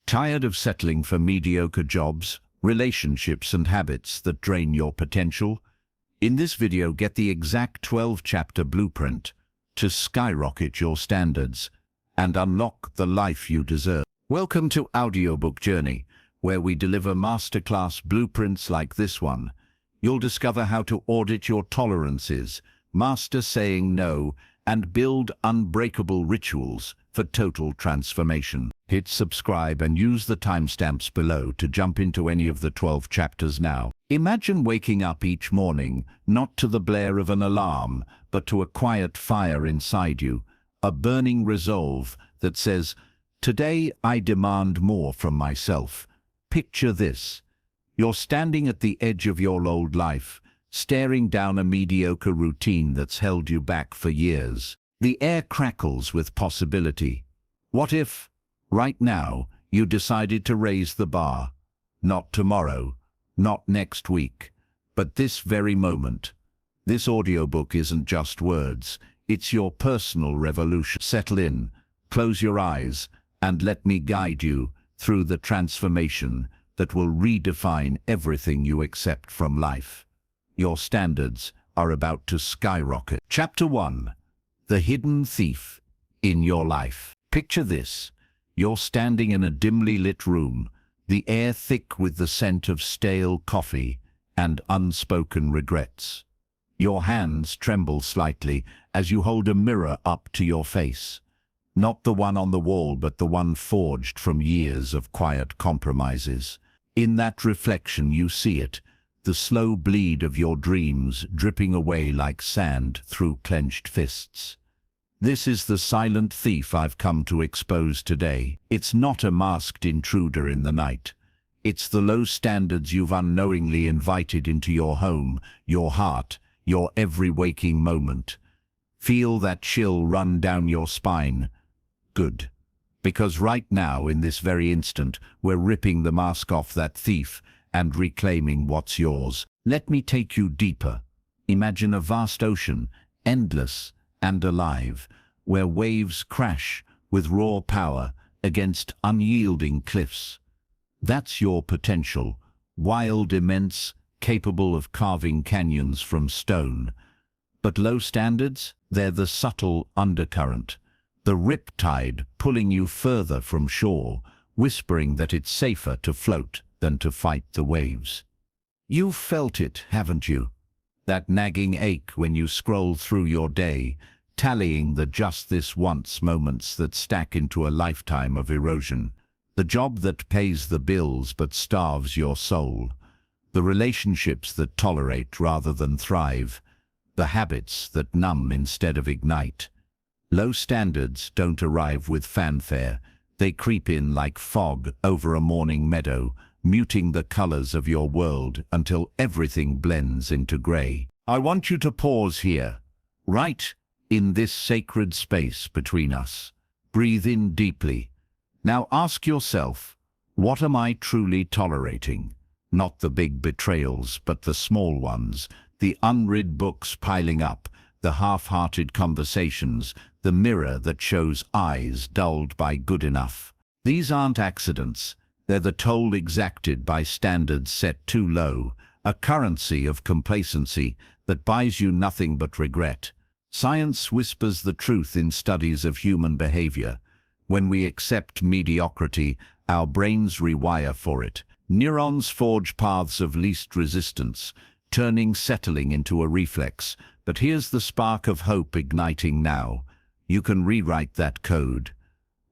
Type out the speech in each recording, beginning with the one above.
Tired of settling for mediocre jobs, relationships and habits that drain your potential? In this video, get the exact 12-chapter blueprint to skyrocket your standards and unlock the life you deserve. Welcome to Audiobook Journey, where we deliver masterclass blueprints like this one. You'll discover how to audit your tolerances, master saying no, and build unbreakable rituals for total transformation. Hit subscribe and use the timestamps below to jump into any of the 12 chapters now. Imagine waking up each morning, not to the blare of an alarm, but to a quiet fire inside you, a burning resolve that says, "Today I demand more from myself." Picture this. You're standing at the edge of your old life, staring down a mediocre routine that's held you back for years. The air crackles with possibility. What if, right now, you decided to raise the bar? Not tomorrow, not next week, but this very moment. This audiobook isn't just words, it's your personal revolution. Settle in, close your eyes, and let me guide you through the transformation that will redefine everything you accept from life. Your standards are about to skyrocket. Chapter 1. The Hidden Thief in Your Life. Picture this. You're standing in a dimly lit room, the air thick with the scent of stale coffee and unspoken regrets. Your hands tremble slightly as you hold a mirror up to your face. Not the one on the wall, but the one forged from years of quiet compromises. In that reflection you see it, the slow bleed of your dreams dripping away like sand through clenched fists. This is the silent thief I've come to expose today. It's not a masked intruder in the night. It's the low standards you've unknowingly invited into your home, your heart, your every waking moment. Feel that chill run down your spine. Good. Because right now, in this very instant, we're ripping the mask off that thief and reclaiming what's yours. Let me take you deeper. Imagine a vast ocean, endless and alive, where waves crash with raw power against unyielding cliffs. That's your potential, wild, immense, capable of carving canyons from stone. But low standards, they're the subtle undercurrent, the riptide pulling you further from shore, whispering that it's safer to float than to fight the waves. You've felt it, haven't you? That nagging ache when you scroll through your day, tallying the just this once moments that stack into a lifetime of erosion. The job that pays the bills but starves your soul. The relationships that tolerate rather than thrive. The habits that numb instead of ignite. Low standards don't arrive with fanfare. They creep in like fog over a morning meadow, muting the colors of your world until everything blends into gray. I want you to pause here, right in this sacred space between us. Breathe in deeply. Now ask yourself, what am I truly tolerating? Not the big betrayals, but the small ones, the unread books piling up, the half-hearted conversations, the mirror that shows eyes dulled by good enough. These aren't accidents. They're the toll exacted by standards set too low, a currency of complacency that buys you nothing but regret. Science whispers the truth in studies of human behavior. When we accept mediocrity, our brains rewire for it. Neurons forge paths of least resistance, turning settling into a reflex. But here's the spark of hope igniting now. You can rewrite that code.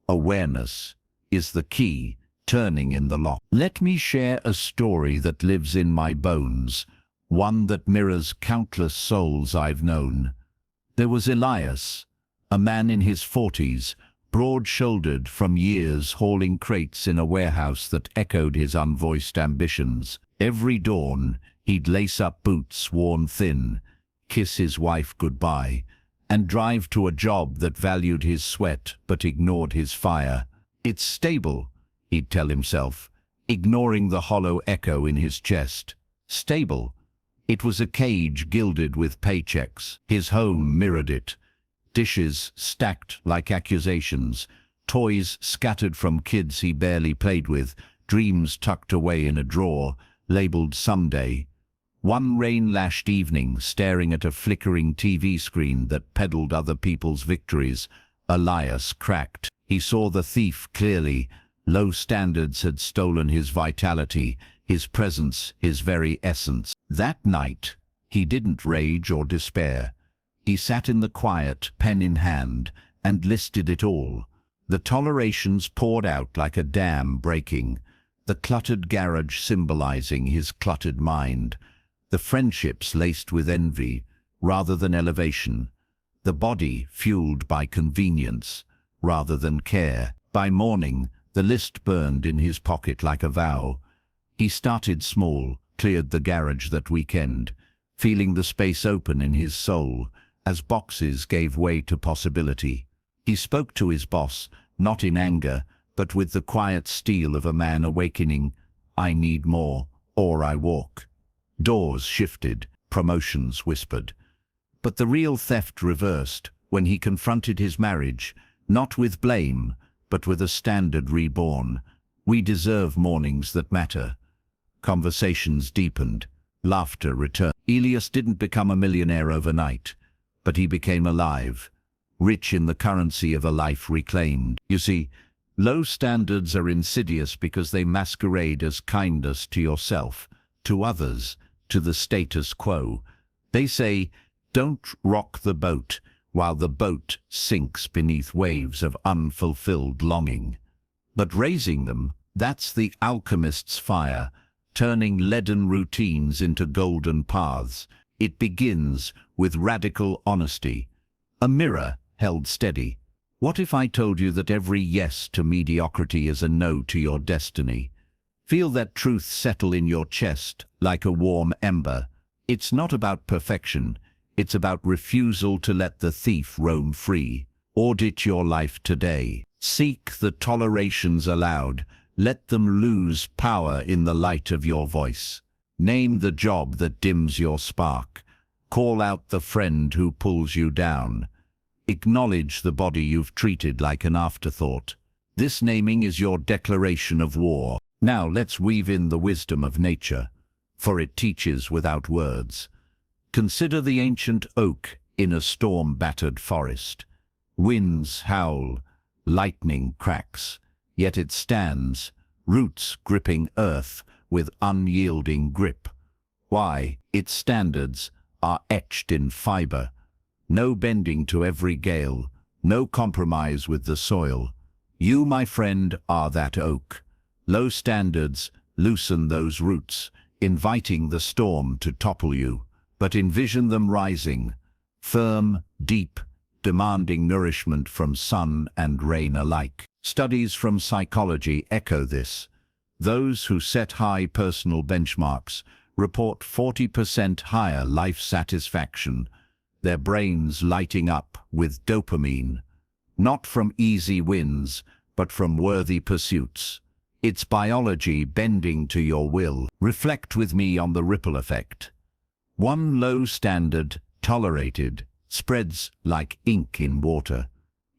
Awareness is the key, turning in the lock. Let me share a story that lives in my bones, one that mirrors countless souls I've known. There was Elias, a man in his 40s, broad-shouldered from years hauling crates in a warehouse that echoed his unvoiced ambitions. Every dawn, he'd lace up boots worn thin, kiss his wife goodbye, and drive to a job that valued his sweat but ignored his fire. "It's stable," he'd tell himself, ignoring the hollow echo in his chest. Stable. It was a cage gilded with paychecks. His home mirrored it. Dishes stacked like accusations, toys scattered from kids he barely played with, dreams tucked away in a drawer, labeled someday. One rain-lashed evening, staring at a flickering TV screen that peddled other people's victories, Elias cracked. He saw the thief clearly. Low standards had stolen his vitality, his presence, his very essence. That night, he didn't rage or despair. He sat in the quiet, pen in hand, and listed it all. The tolerations poured out like a dam breaking, the cluttered garage symbolizing his cluttered mind, the friendships laced with envy rather than elevation, the body fueled by convenience rather than care. By morning, the list burned in his pocket like a vow. He started small, cleared the garage that weekend, feeling the space open in his soul as boxes gave way to possibility. He spoke to his boss, not in anger, but with the quiet steel of a man awakening. I need more, or I walk. Doors shifted, promotions whispered. But the real theft reversed when he confronted his marriage, not with blame, but with a standard reborn. We deserve mornings that matter. Conversations deepened, laughter returned. Elias didn't become a millionaire overnight, but he became alive, rich in the currency of a life reclaimed. You see, low standards are insidious because they masquerade as kindness to yourself, to others, to the status quo. They say, don't rock the boat, while the boat sinks beneath waves of unfulfilled longing. But raising them, that's the alchemist's fire, turning leaden routines into golden paths. It begins with radical honesty. A mirror held steady. What if I told you that every yes to mediocrity is a no to your destiny? Feel that truth settle in your chest like a warm ember. It's not about perfection. It's about refusal to let the thief roam free. Audit your life today. Seek the tolerations allowed. Let them lose power in the light of your voice. Name the job that dims your spark. Call out the friend who pulls you down. Acknowledge the body you've treated like an afterthought. This naming is your declaration of war. Now let's weave in the wisdom of nature, for it teaches without words. Consider the ancient oak in a storm-battered forest. Winds howl, lightning cracks, yet it stands, roots gripping earth with unyielding grip. Why? Its standards are etched in fiber. No bending to every gale, no compromise with the soil. You, my friend, are that oak. Low standards loosen those roots, inviting the storm to topple you. But envision them rising, firm, deep, demanding nourishment from sun and rain alike. Studies from psychology echo this. Those who set high personal benchmarks report 40% higher life satisfaction, their brains lighting up with dopamine, not from easy wins, but from worthy pursuits. It's biology bending to your will. Reflect with me on the ripple effect. One low standard, tolerated, spreads like ink in water.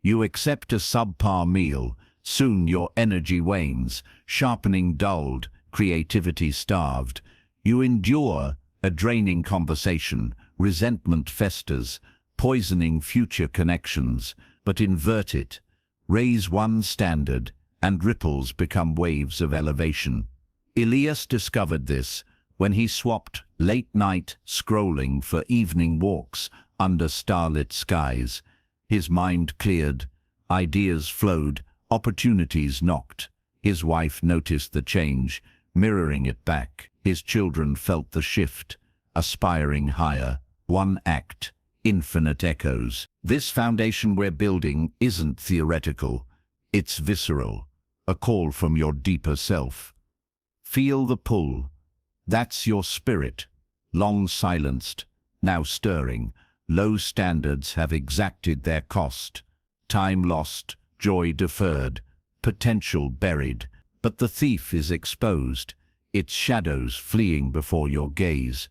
You accept a subpar meal, soon your energy wanes, sharpening dulled, creativity starved. You endure a draining conversation, resentment festers, poisoning future connections, but invert it. Raise one standard, and ripples become waves of elevation. Elias discovered this when he swapped late-night scrolling for evening walks under starlit skies. His mind cleared, ideas flowed, opportunities knocked. His wife noticed the change, mirroring it back. His children felt the shift, aspiring higher. One act, infinite echoes. This foundation we're building isn't theoretical, it's visceral, a call from your deeper self. Feel the pull. That's your spirit, long silenced, now stirring. Low standards have exacted their cost. Time lost, joy deferred, potential buried. But the thief is exposed, its shadows fleeing before your gaze.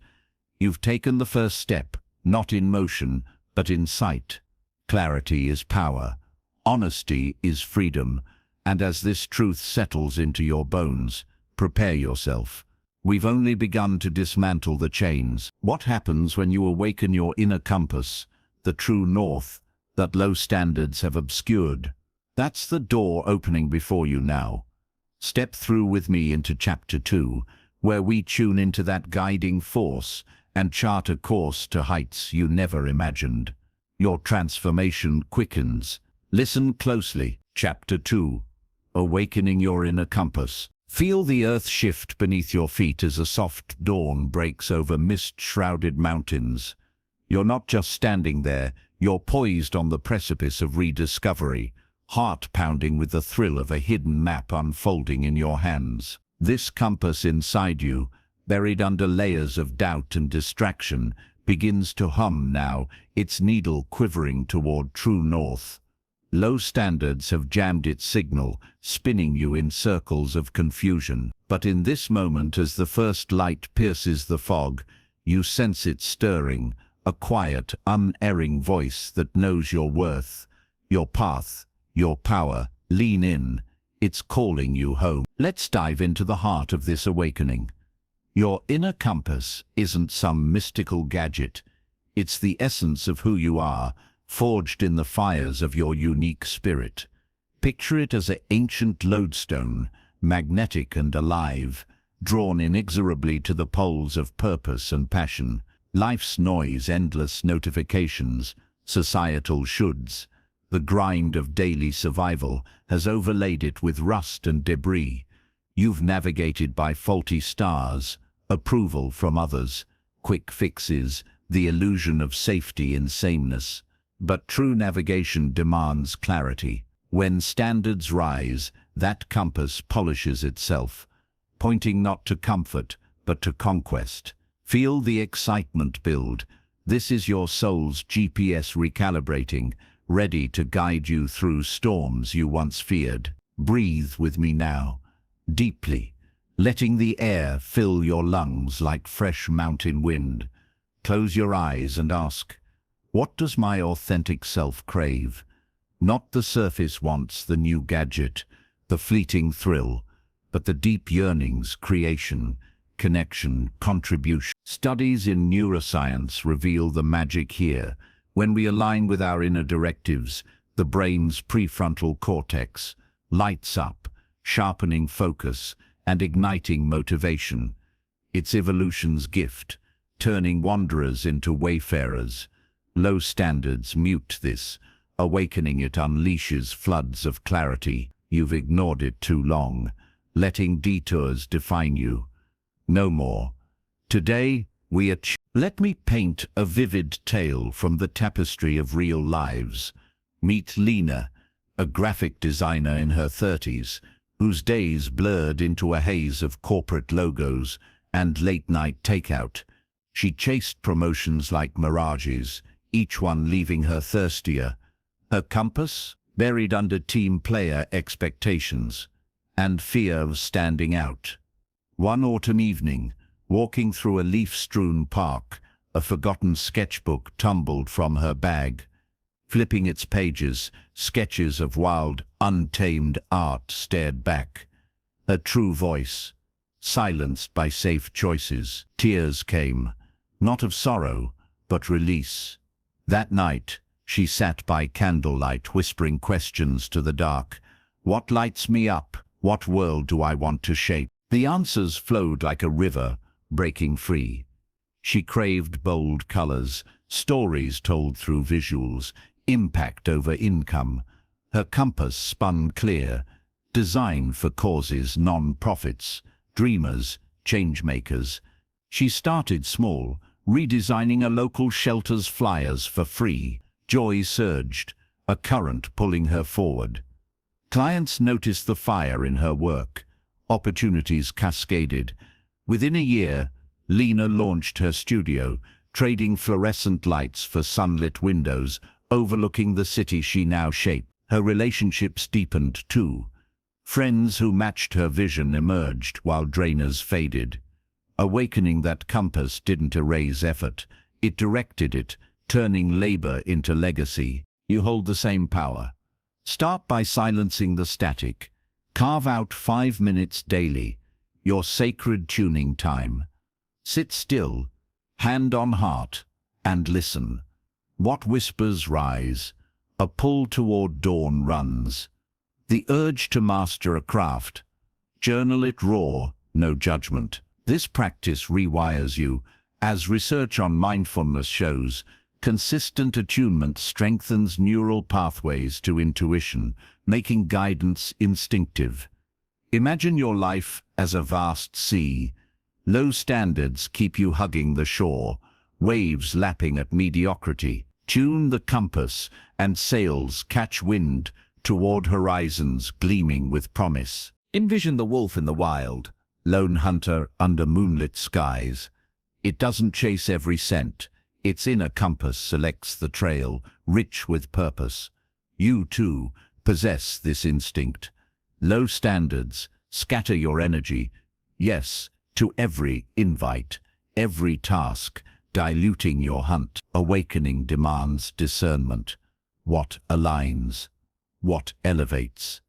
You've taken the first step, not in motion, but in sight. Clarity is power. Honesty is freedom, and as this truth settles into your bones, prepare yourself. We've only begun to dismantle the chains. What happens when you awaken your inner compass, the true north, that low standards have obscured? That's the door opening before you now. Step through with me into Chapter 2, where we tune into that guiding force and chart a course to heights you never imagined. Your transformation quickens. Listen closely. Chapter 2. Awakening your inner compass. Feel the earth shift beneath your feet as a soft dawn breaks over mist-shrouded mountains. You're not just standing there, you're poised on the precipice of rediscovery, heart pounding with the thrill of a hidden map unfolding in your hands. This compass inside you, buried under layers of doubt and distraction, begins to hum now, its needle quivering toward true north. Low standards have jammed its signal, spinning you in circles of confusion. But in this moment, as the first light pierces the fog, you sense it stirring, a quiet, unerring voice that knows your worth, your path, your power. Lean in. It's calling you home. Let's dive into the heart of this awakening. Your inner compass isn't some mystical gadget. It's the essence of who you are, forged in the fires of your unique spirit. Picture it as an ancient lodestone, magnetic and alive, drawn inexorably to the poles of purpose and passion. Life's noise, endless notifications, societal shoulds, the grind of daily survival has overlaid it with rust and debris. You've navigated by faulty stars, approval from others, quick fixes, the illusion of safety in sameness. But true navigation demands clarity. When standards rise, that compass polishes itself, pointing not to comfort, but to conquest. Feel the excitement build. This is your soul's GPS recalibrating, ready to guide you through storms you once feared. Breathe with me now, deeply, letting the air fill your lungs like fresh mountain wind. Close your eyes and ask, what does my authentic self crave? Not the surface wants, the new gadget, the fleeting thrill, but the deep yearnings, creation, connection, contribution. Studies in neuroscience reveal the magic here. When we align with our inner directives, the brain's prefrontal cortex lights up, sharpening focus and igniting motivation. It's evolution's gift, turning wanderers into wayfarers. Low standards mute this. Awakening it unleashes floods of clarity. You've ignored it too long, letting detours define you. No more. Today, let me paint a vivid tale from the tapestry of real lives. Meet Lena, a graphic designer in her 30s, whose days blurred into a haze of corporate logos and late-night takeout. She chased promotions like mirages, each one leaving her thirstier. Her compass buried under team player expectations and fear of standing out. One autumn evening, walking through a leaf-strewn park, a forgotten sketchbook tumbled from her bag. Flipping its pages, sketches of wild, untamed art stared back. Her true voice, silenced by safe choices. Tears came, not of sorrow, but release. That night, she sat by candlelight whispering questions to the dark. What lights me up? What world do I want to shape? The answers flowed like a river, breaking free. She craved bold colors, stories told through visuals, impact over income. Her compass spun clear, designed for causes, non-profits, dreamers, change-makers. She started small, redesigning a local shelter's flyers for free. Joy surged, a current pulling her forward. Clients noticed the fire in her work. Opportunities cascaded. Within a year, Lena launched her studio, trading fluorescent lights for sunlit windows, overlooking the city she now shaped. Her relationships deepened too. Friends who matched her vision emerged while drainers faded. Awakening that compass didn't erase effort, it directed it, turning labor into legacy. You hold the same power. Start by silencing the static. Carve out 5 minutes daily, your sacred tuning time. Sit still, hand on heart, and listen. What whispers rise? A pull toward dawn runs. The urge to master a craft. Journal it raw, no judgment. This practice rewires you. As research on mindfulness shows, consistent attunement strengthens neural pathways to intuition, making guidance instinctive. Imagine your life as a vast sea. Low standards keep you hugging the shore, waves lapping at mediocrity. Tune the compass, and sails catch wind toward horizons gleaming with promise. Envision the wolf in the wild, lone hunter under moonlit skies. It doesn't chase every scent. Its inner compass selects the trail, rich with purpose. You, too, possess this instinct. Low standards scatter your energy, yes, to every invite, every task, diluting your hunt. Awakening demands discernment. What aligns? What elevates?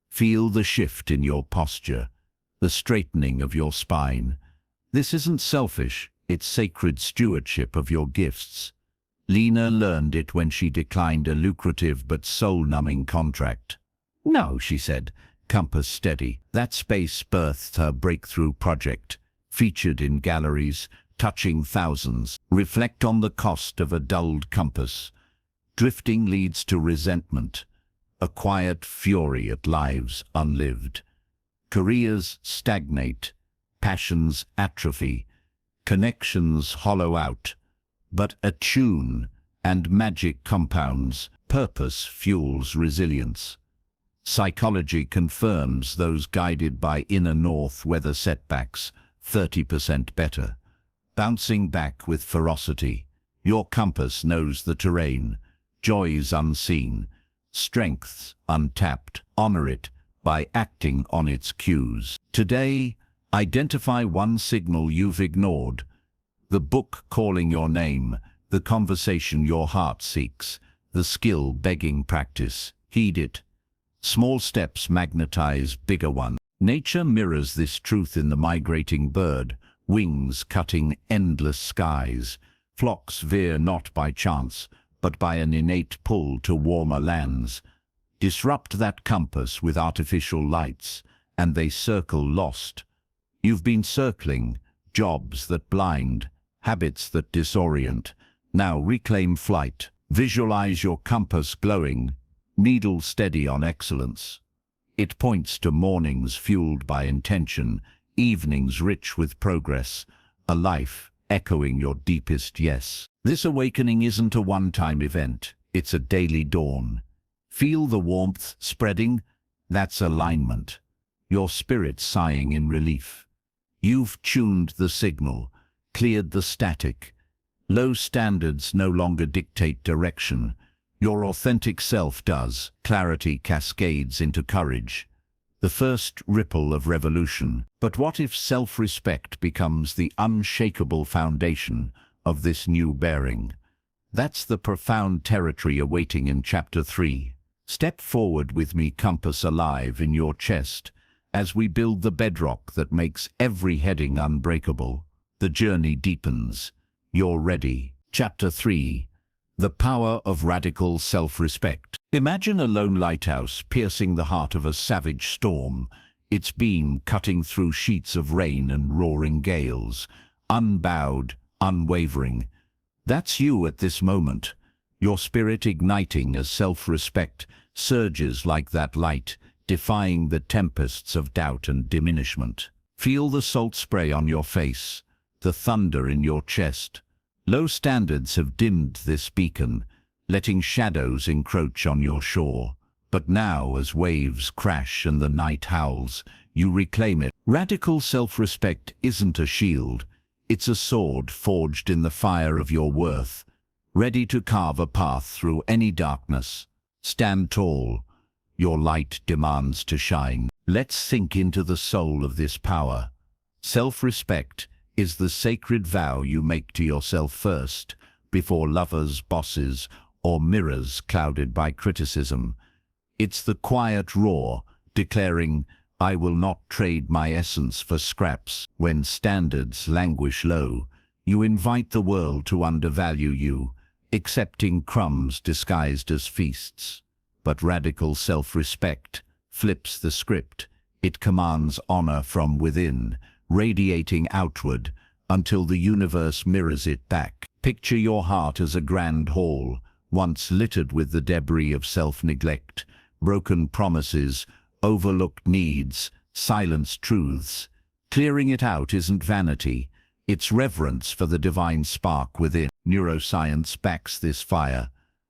Feel the shift in your posture, the straightening of your spine. This isn't selfish, it's sacred stewardship of your gifts. Lena learned it when she declined a lucrative but soul-numbing contract. "No," she said, compass steady. That space birthed her breakthrough project, featured in galleries, touching thousands. Reflect on the cost of a dulled compass. Drifting leads to resentment, a quiet fury at lives unlived. Careers stagnate, passions atrophy, connections hollow out. But attune, and magic compounds. Purpose fuels resilience. Psychology confirms those guided by inner north weather setbacks 30% better. Bouncing back with ferocity. Your compass knows the terrain, joys unseen, strengths untapped. Honor it by acting on its cues. Today, identify one signal you've ignored. The book calling your name, the conversation your heart seeks, the skill begging practice. Heed it. Small steps magnetize bigger ones. Nature mirrors this truth in the migrating bird, wings cutting endless skies. Flocks veer not by chance, but by an innate pull to warmer lands. Disrupt that compass with artificial lights, and they circle lost. You've been circling, jobs that blind, habits that disorient. Now reclaim flight. Visualize your compass glowing, needle steady on excellence. It points to mornings fueled by intention, evenings rich with progress, a life echoing your deepest yes. This awakening isn't a one-time event, it's a daily dawn. Feel the warmth spreading? That's alignment. Your spirit sighing in relief. You've tuned the signal, cleared the static. Low standards no longer dictate direction. Your authentic self does. Clarity cascades into courage, the first ripple of revolution. But what if self-respect becomes the unshakable foundation of this new bearing? That's the profound territory awaiting in Chapter 3. Step forward with me, compass alive in your chest, as we build the bedrock that makes every heading unbreakable. The journey deepens. You're ready. Chapter 3. The power of radical self-respect. Imagine a lone lighthouse piercing the heart of a savage storm, its beam cutting through sheets of rain and roaring gales. Unbowed, unwavering. That's you at this moment, your spirit igniting as self-respect surges like that light, defying the tempests of doubt and diminishment. Feel the salt spray on your face, the thunder in your chest. Low standards have dimmed this beacon, letting shadows encroach on your shore. But now, as waves crash and the night howls, you reclaim it. Radical self-respect isn't a shield. It's a sword forged in the fire of your worth, ready to carve a path through any darkness. Stand tall. Your light demands to shine. Let's sink into the soul of this power. Self-respect is the sacred vow you make to yourself first, before lovers, bosses, or mirrors clouded by criticism. It's the quiet roar, declaring, "I will not trade my essence for scraps." When standards languish low, you invite the world to undervalue you, accepting crumbs disguised as feasts. But radical self-respect flips the script. It commands honor from within, radiating outward until the universe mirrors it back. Picture your heart as a grand hall, once littered with the debris of self-neglect, broken promises, overlooked needs, silenced truths. Clearing it out isn't vanity, it's reverence for the divine spark within. Neuroscience backs this fire.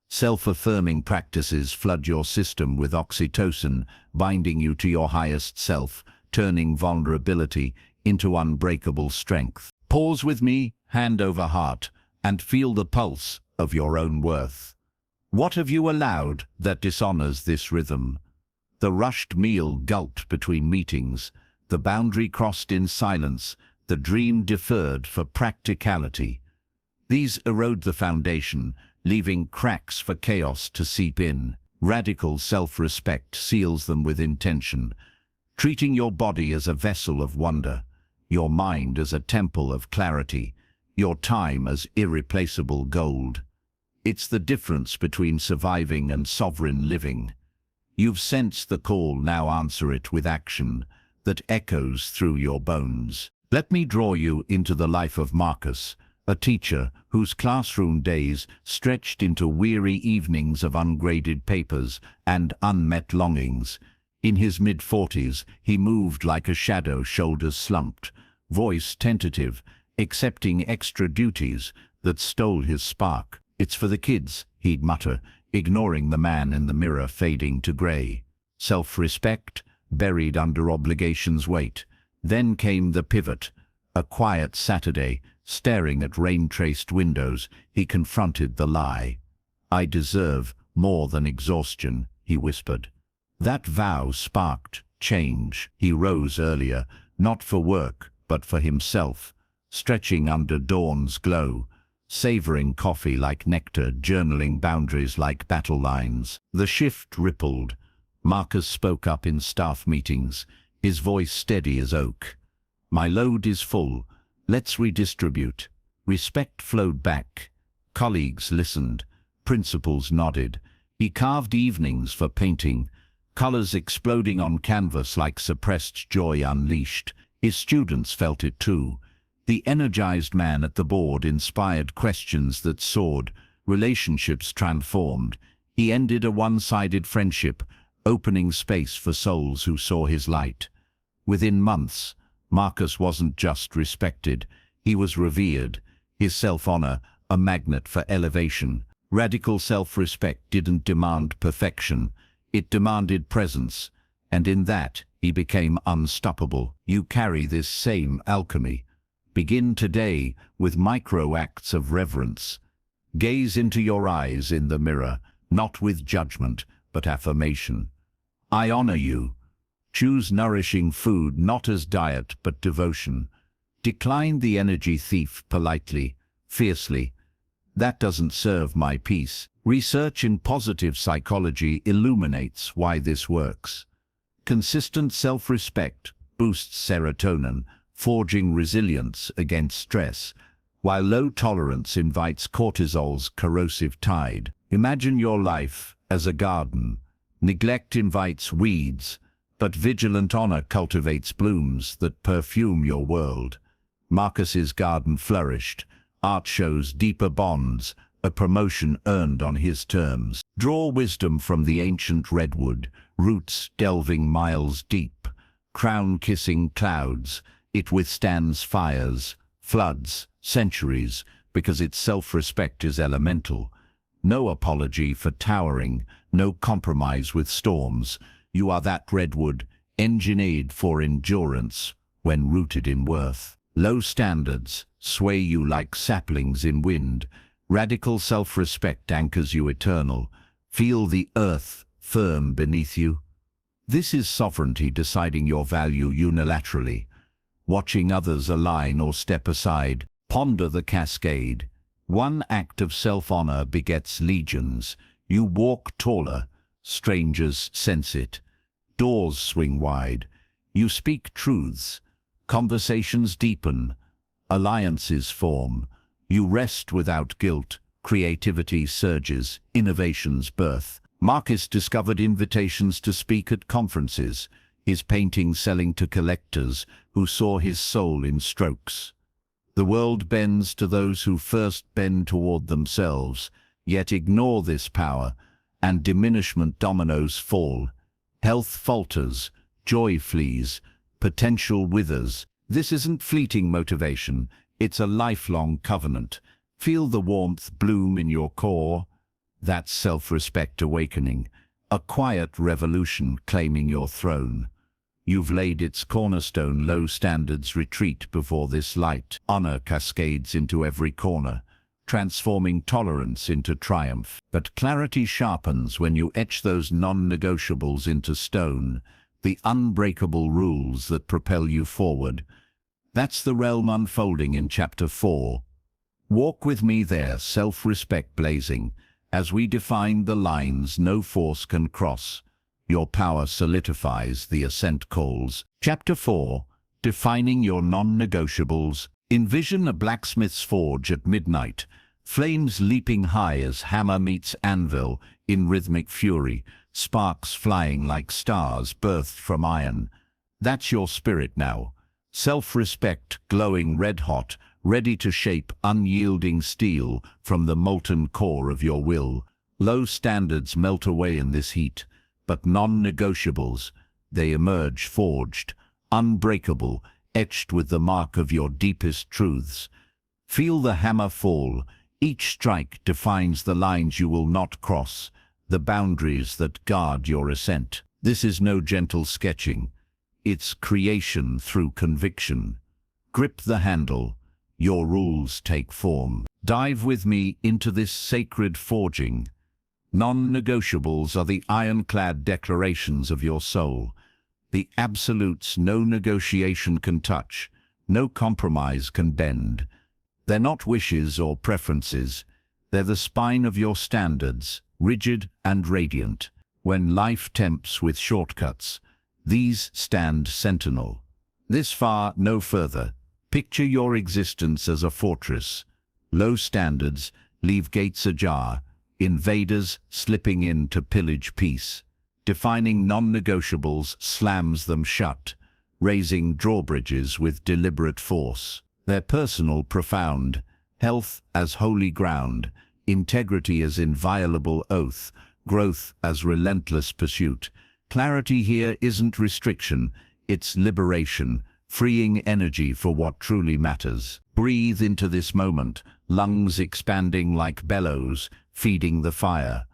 Self-affirming practices flood your system with oxytocin, binding you to your highest self, turning vulnerability into unbreakable strength. Pause with me, hand over heart, and feel the pulse of your own worth. What have you allowed that dishonors this rhythm? The rushed meal gulped between meetings, the boundary crossed in silence, the dream deferred for practicality. These erode the foundation, leaving cracks for chaos to seep in. Radical self-respect seals them with intention, treating your body as a vessel of wonder, your mind as a temple of clarity, your time as irreplaceable gold. It's the difference between surviving and sovereign living. You've sensed the call, now answer it with action that echoes through your bones. Let me draw you into the life of Marcus, a teacher whose classroom days stretched into weary evenings of ungraded papers and unmet longings. In his mid-40s, he moved like a shadow, shoulders slumped, voice tentative, accepting extra duties that stole his spark. "It's for the kids," he'd mutter, ignoring the man in the mirror fading to grey. Self-respect buried under obligation's weight. Then came the pivot. A quiet Saturday, staring at rain-traced windows, he confronted the lie. "I deserve more than exhaustion," he whispered. That vow sparked change. He rose earlier, not for work, but for himself, stretching under dawn's glow, savoring coffee like nectar, journaling boundaries like battle lines. The shift rippled. Marcus spoke up in staff meetings, his voice steady as oak. "My load is full. Let's redistribute." Respect flowed back. Colleagues listened. Principals nodded. He carved evenings for painting, colors exploding on canvas like suppressed joy unleashed. His students felt it too. The energized man at the board inspired questions that soared, relationships transformed. He ended a one-sided friendship, opening space for souls who saw his light. Within months, Marcus wasn't just respected, he was revered, his self-honor a magnet for elevation. Radical self-respect didn't demand perfection, it demanded presence, and in that he became unstoppable. You carry this same alchemy. Begin today with micro acts of reverence. Gaze into your eyes in the mirror, not with judgment, but affirmation. "I honor you." Choose nourishing food not as diet but devotion. Decline the energy thief politely, fiercely. "That doesn't serve my peace." Research in positive psychology illuminates why this works. Consistent self-respect boosts serotonin, forging resilience against stress, while low tolerance invites cortisol's corrosive tide. Imagine your life as a garden. Neglect invites weeds, but vigilant honor cultivates blooms that perfume your world. Marcus's garden flourished. Art shows deeper bonds, a promotion earned on his terms. Draw wisdom from the ancient redwood, roots delving miles deep, crown-kissing clouds. It withstands fires, floods, centuries, because its self-respect is elemental. No apology for towering, no compromise with storms. You are that redwood, engineered for endurance when rooted in worth. Low standards sway you like saplings in wind. Radical self-respect anchors you eternal. Feel the earth firm beneath you. This is sovereignty deciding your value unilaterally. Watching others align or step aside, ponder the cascade. One act of self-honor begets legions. You walk taller, Strangers sense it. Doors swing wide. You speak truths. Conversations deepen. Alliances form. You rest without guilt. Creativity surges. Innovations birth. Marcus discovered invitations to speak at conferences, his paintings selling to collectors who saw his soul in strokes. The world bends to those who first bend toward themselves, yet ignore this power, and diminishment dominoes fall. Health falters, joy flees, potential withers. This isn't fleeting motivation, it's a lifelong covenant. Feel the warmth bloom in your core. That's self-respect awakening, a quiet revolution claiming your throne. You've laid its cornerstone, low standards retreat before this light. Honor cascades into every corner, transforming tolerance into triumph. But clarity sharpens when you etch those non-negotiables into stone, the unbreakable rules that propel you forward. That's the realm unfolding in Chapter 4. Walk with me there, self-respect blazing, as we define the lines no force can cross. Your power solidifies, the ascent calls. Chapter 4. Defining your non-negotiables. Envision a blacksmith's forge at midnight, flames leaping high as hammer meets anvil in rhythmic fury, sparks flying like stars birthed from iron. That's your spirit now. Self-respect glowing red-hot, ready to shape unyielding steel from the molten core of your will. Low standards melt away in this heat, but non-negotiables, they emerge forged, unbreakable, etched with the mark of your deepest truths. Feel the hammer fall. Each strike defines the lines you will not cross, the boundaries that guard your ascent. This is no gentle sketching. It's creation through conviction. Grip the handle. Your rules take form. Dive with me into this sacred forging. Non-negotiables are the ironclad declarations of your soul, the absolutes no negotiation can touch, no compromise can bend. They're not wishes or preferences, they're the spine of your standards, rigid and radiant. When life tempts with shortcuts, these stand sentinel. This far, no further. Picture your existence as a fortress. Low standards leave gates ajar, invaders slipping in to pillage peace. Defining non-negotiables slams them shut, raising drawbridges with deliberate force. They're personal, profound, health as holy ground, integrity as inviolable oath, growth as relentless pursuit. Clarity here isn't restriction, it's liberation, freeing energy for what truly matters. Breathe into this moment, lungs expanding like bellows, feeding the fire.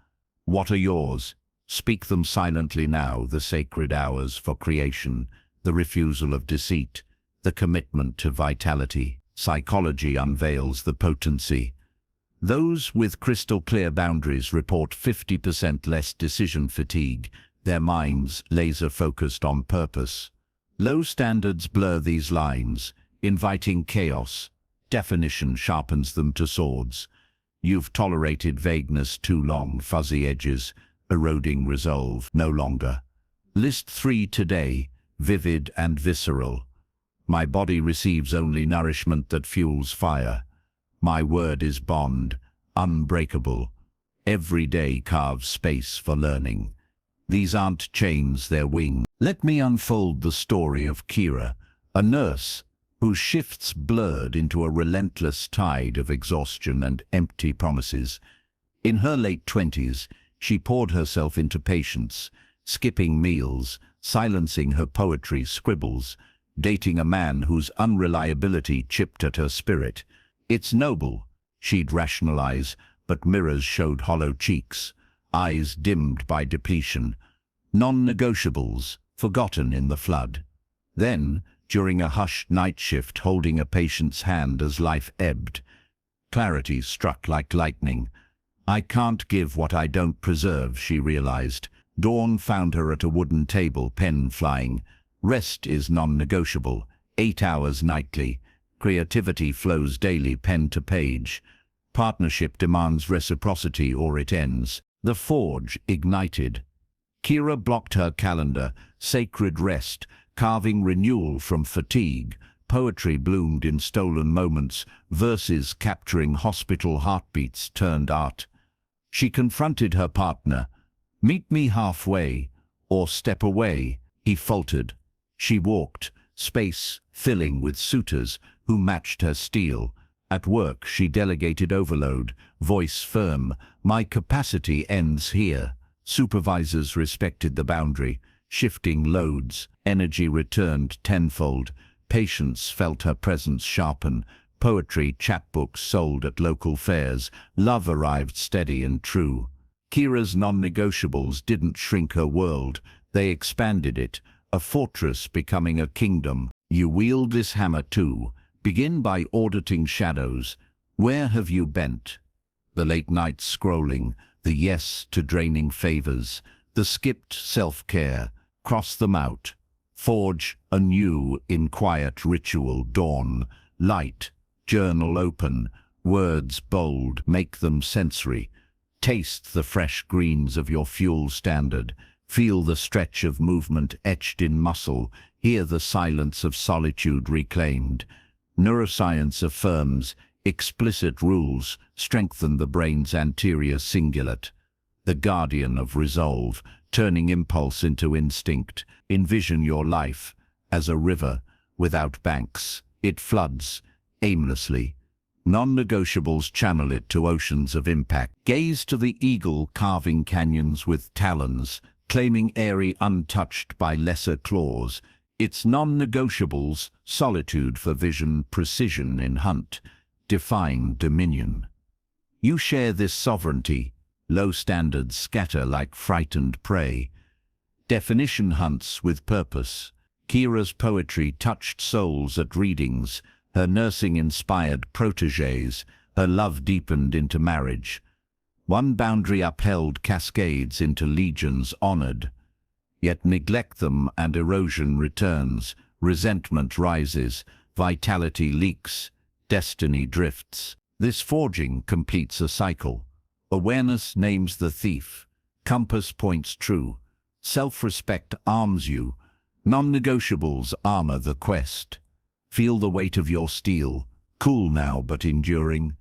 What are yours? Speak them silently now, the sacred hours for creation, the refusal of deceit, the commitment to vitality. Psychology unveils the potency. Those with crystal-clear boundaries report 50% less decision fatigue, their minds laser-focused on purpose. Low standards blur these lines, inviting chaos. Definition sharpens them to swords. You've tolerated vagueness too long, fuzzy edges, eroding resolve. No longer. List 3 today, vivid and visceral. My body receives only nourishment that fuels fire. My word is bond, unbreakable. Every day carves space for learning. These aren't chains, they're wings. Let me unfold the story of Kira, a nurse whose shifts blurred into a relentless tide of exhaustion and empty promises. In her late 20s, she poured herself into patients, skipping meals, silencing her poetry scribbles, dating a man whose unreliability chipped at her spirit. It's noble, she'd rationalize, but mirrors showed hollow cheeks, eyes dimmed by depletion, non-negotiables forgotten in the flood. Then, during a hushed night shift holding a patient's hand as life ebbed, clarity struck like lightning. I can't give what I don't preserve, she realized. Dawn found her at a wooden table, pen flying. Rest is non-negotiable, 8 hours nightly. Creativity flows daily, pen to page. Partnership demands reciprocity or it ends. The forge ignited. Kira blocked her calendar, sacred rest, carving renewal from fatigue. Poetry bloomed in stolen moments, verses capturing hospital heartbeats turned art. She confronted her partner. "Meet me halfway, or step away," he faltered. She walked, space filling with suitors who matched her steel. At work she delegated overload, voice firm. "My capacity ends here." Supervisors respected the boundary, shifting loads. Energy returned tenfold. Patients felt her presence sharpen. Poetry chapbooks sold at local fairs. Love arrived steady and true. Kira's non-negotiables didn't shrink her world. They expanded it, a fortress becoming a kingdom. You wield this hammer too. Begin by auditing shadows. Where have you bent? The late night scrolling, the yes to draining favors, the skipped self-care. Cross them out. Forge anew in quiet ritual. Dawn, light, journal open, words bold, make them sensory. Taste the fresh greens of your fuel standard. Feel the stretch of movement etched in muscle. Hear the silence of solitude reclaimed. Neuroscience affirms explicit rules strengthen the brain's anterior cingulate, the guardian of resolve, turning impulse into instinct. Envision your life as a river without banks. It floods aimlessly. Non-negotiables channel it to oceans of impact. Gaze to the eagle carving canyons with talons, claiming eyrie untouched by lesser claws. Its non-negotiables, solitude for vision, precision in hunt, defying dominion. You share this sovereignty. Low standards scatter like frightened prey. Definition hunts with purpose. Kira's poetry touched souls at readings. Her nursing inspired protégés. Her love deepened into marriage. One boundary upheld cascades into legions honored. Yet neglect them and erosion returns. Resentment rises. Vitality leaks. Destiny drifts. This forging completes a cycle. Awareness names the thief. Compass points true. Self-respect arms you. Non-negotiables armor the quest. Feel the weight of your steel. Cool now but enduring.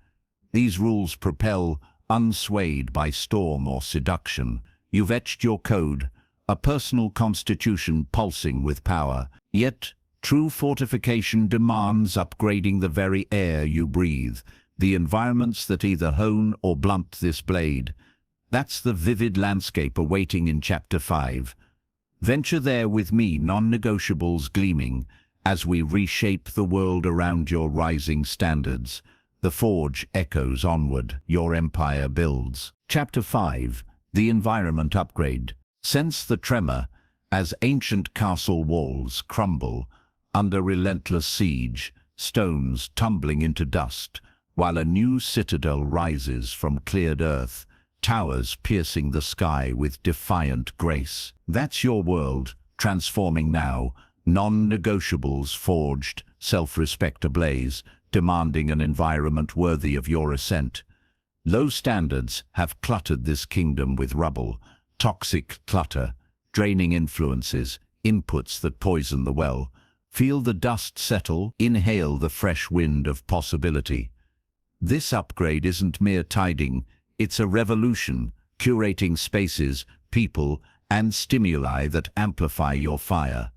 These rules propel, unswayed by storm or seduction. You've etched your code, a personal constitution pulsing with power. Yet, true fortification demands upgrading the very air you breathe, the environments that either hone or blunt this blade. That's the vivid landscape awaiting in Chapter 5. Venture there with me, non-negotiables gleaming, as we reshape the world around your rising standards. The forge echoes onward, your empire builds. Chapter 5. The Environment Upgrade. Sense the tremor as ancient castle walls crumble under relentless siege, stones tumbling into dust, while a new citadel rises from cleared earth, towers piercing the sky with defiant grace. That's your world, transforming now, non-negotiables forged, self-respect ablaze, demanding an environment worthy of your ascent. Low standards have cluttered this kingdom with rubble, toxic clutter, draining influences, inputs that poison the well. Feel the dust settle, inhale the fresh wind of possibility. This upgrade isn't mere tidying, it's a revolution, curating spaces, people, and stimuli that amplify your fire.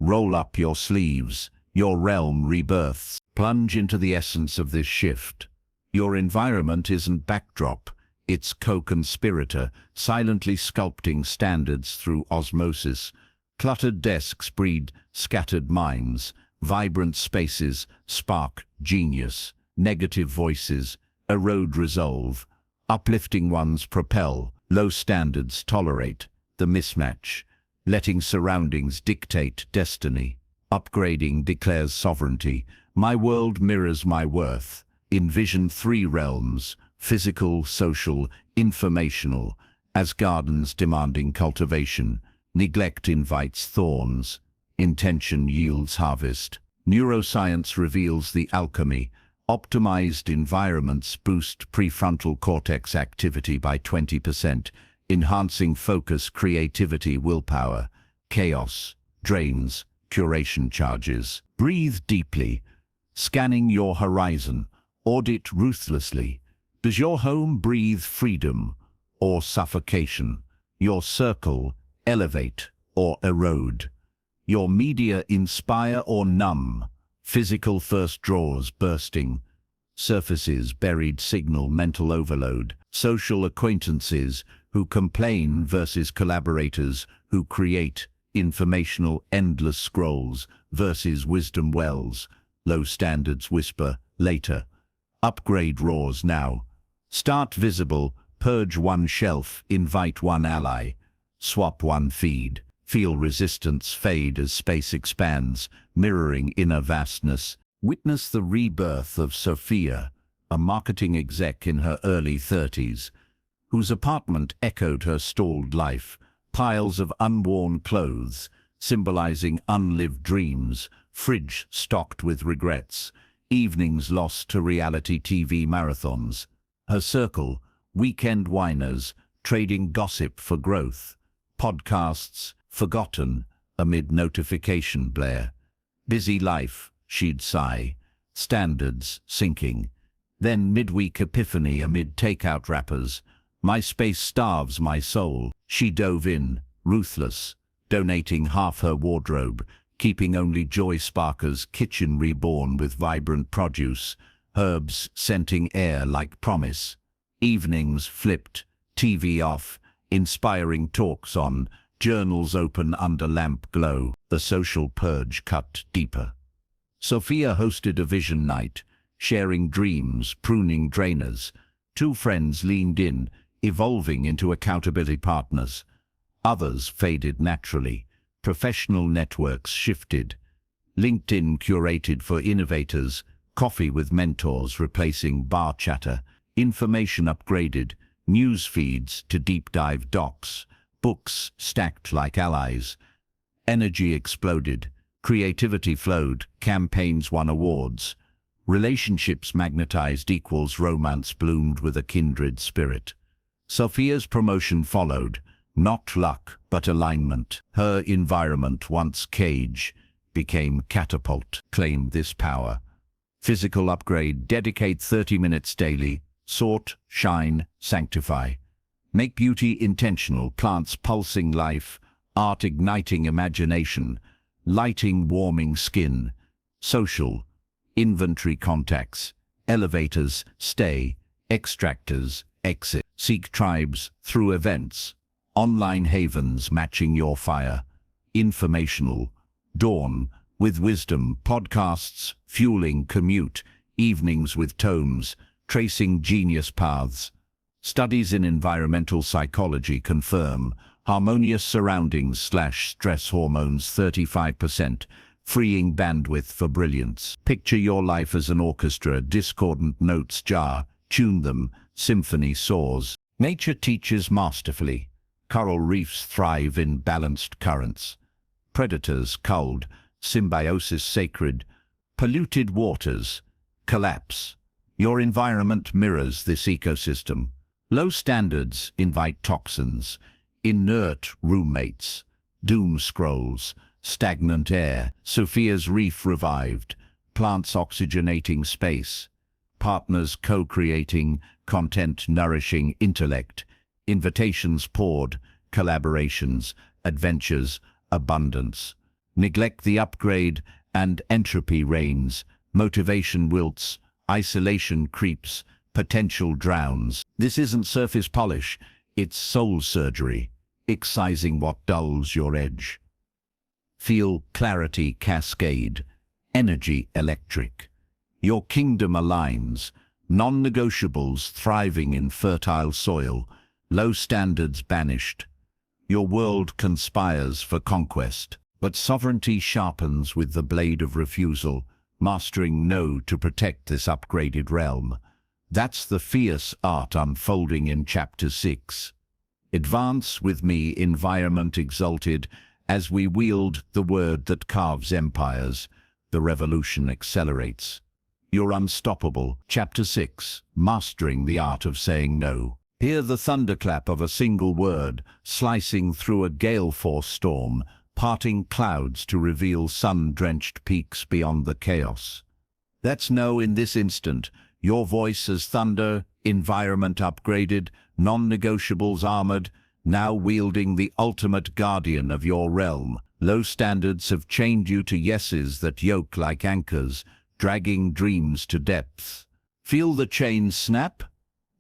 Roll up your sleeves, your realm rebirths. Plunge into the essence of this shift. Your environment isn't backdrop, it's co-conspirator, silently sculpting standards through osmosis. Cluttered desks breed scattered minds, vibrant spaces spark genius, negative voices erode resolve, uplifting ones propel, low standards tolerate the mismatch, letting surroundings dictate destiny. Upgrading declares sovereignty. My world mirrors my worth. Envision 3 realms, physical, social, informational, as gardens demanding cultivation. Neglect invites thorns. Intention yields harvest. Neuroscience reveals the alchemy. Optimized environments boost prefrontal cortex activity by 20%. enhancing focus, creativity, willpower. Chaos drains, curation charges. Breathe deeply, scanning your horizon. Audit ruthlessly. Does your home breathe freedom or suffocation? Your circle elevate or erode? Your media inspire or numb? Physical first drawers bursting, surfaces buried, signal mental overload. Social acquaintances who complain versus collaborators who create. Informational endless scrolls versus wisdom wells. Low standards whisper later. Upgrade roars now. Start visible, purge one shelf, invite one ally, swap one feed. Feel resistance fade as space expands, mirroring inner vastness. Witness the rebirth of Sophia, a marketing exec in her early 30s, whose apartment echoed her stalled life. Piles of unworn clothes, symbolizing unlived dreams, fridge stocked with regrets, evenings lost to reality TV marathons. Her circle, weekend whiners, trading gossip for growth. Podcasts, forgotten amid notification blare. Busy life, she'd sigh. Standards, sinking. Then midweek epiphany amid takeout wrappers. My space starves my soul. She dove in, ruthless, donating half her wardrobe, keeping only joy sparkers, kitchen reborn with vibrant produce, herbs scenting air like promise. Evenings flipped, TV off, inspiring talks on, journals open under lamp glow. The social purge cut deeper. Sophia hosted a vision night, sharing dreams, pruning drainers. Two friends leaned in, evolving into accountability partners. Others faded naturally. Professional networks shifted. LinkedIn curated for innovators, coffee with mentors replacing bar chatter, information upgraded, news feeds to deep dive docs, books stacked like allies. Energy exploded, creativity flowed, campaigns won awards. Relationships magnetized equals romance bloomed with a kindred spirit. Sophia's promotion followed, not luck, but alignment. Her environment, once cage, became catapult. Claim this power. Physical upgrade, dedicate 30 minutes daily. Sort, shine, sanctify. Make beauty intentional, plants pulsing life, art igniting imagination, lighting warming skin. Social, inventory contacts, elevators, stay, extractors, exit. Seek tribes through events, online havens matching your fire. Informational, dawn with wisdom, podcasts fueling commute, evenings with tomes, tracing genius paths. Studies in environmental psychology confirm harmonious surroundings slash stress hormones 35%, freeing bandwidth for brilliance. Picture your life as an orchestra, discordant notes jar, tune them, symphony soars. Nature teaches masterfully. Coral reefs thrive in balanced currents. Predators culled, symbiosis sacred. Polluted waters collapse. Your environment mirrors this ecosystem. Low standards invite toxins, inert roommates, doom scrolls, stagnant air. Sophia's reef revived, plants oxygenating space, partners co-creating, content nourishing intellect, invitations poured, collaborations, adventures, abundance. Neglect the upgrade and entropy reigns, motivation wilts, isolation creeps, potential drowns. This isn't surface polish, it's soul surgery, excising what dulls your edge. Feel clarity cascade, energy electric. Your kingdom aligns, non-negotiables thriving in fertile soil, low standards banished. Your world conspires for conquest, but sovereignty sharpens with the blade of refusal, mastering no to protect this upgraded realm. That's the fierce art unfolding in Chapter 6. Advance with me, environment exalted, as we wield the word that carves empires. The revolution accelerates. You're unstoppable. Chapter 6. Mastering the art of saying no. Hear the thunderclap of a single word, slicing through a gale-force storm, parting clouds to reveal sun-drenched peaks beyond the chaos. Let's know in this instant, your voice as thunder, environment upgraded, non-negotiables armored, now wielding the ultimate guardian of your realm. Low standards have chained you to yeses that yoke like anchors, dragging dreams to depths. Feel the chains snap?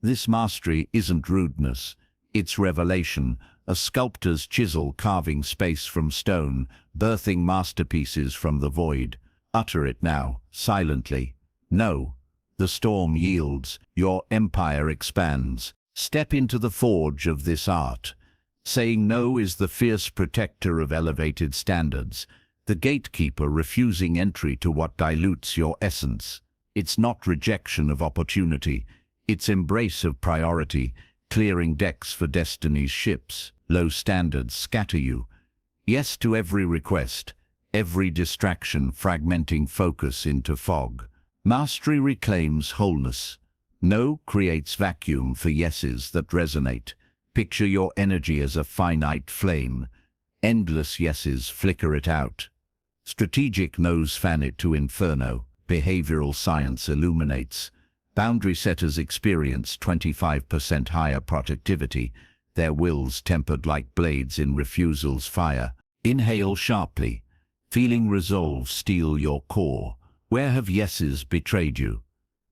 This mastery isn't rudeness, it's revelation, a sculptor's chisel carving space from stone, birthing masterpieces from the void. Utter it now, silently. No. The storm yields, your empire expands. Step into the forge of this art. Saying no is the fierce protector of elevated standards, the gatekeeper refusing entry to what dilutes your essence. It's not rejection of opportunity, it's embrace of priority, clearing decks for destiny's ships. Low standards scatter you. Yes to every request, every distraction fragmenting focus into fog. Mastery reclaims wholeness. No creates vacuum for yeses that resonate. Picture your energy as a finite flame. Endless yeses flicker it out. Strategic no's fan it to inferno. Behavioral science illuminates. Boundary setters experience 25% higher productivity, their wills tempered like blades in refusal's fire. Inhale sharply. Feeling resolve steal your core. Where have yeses betrayed you?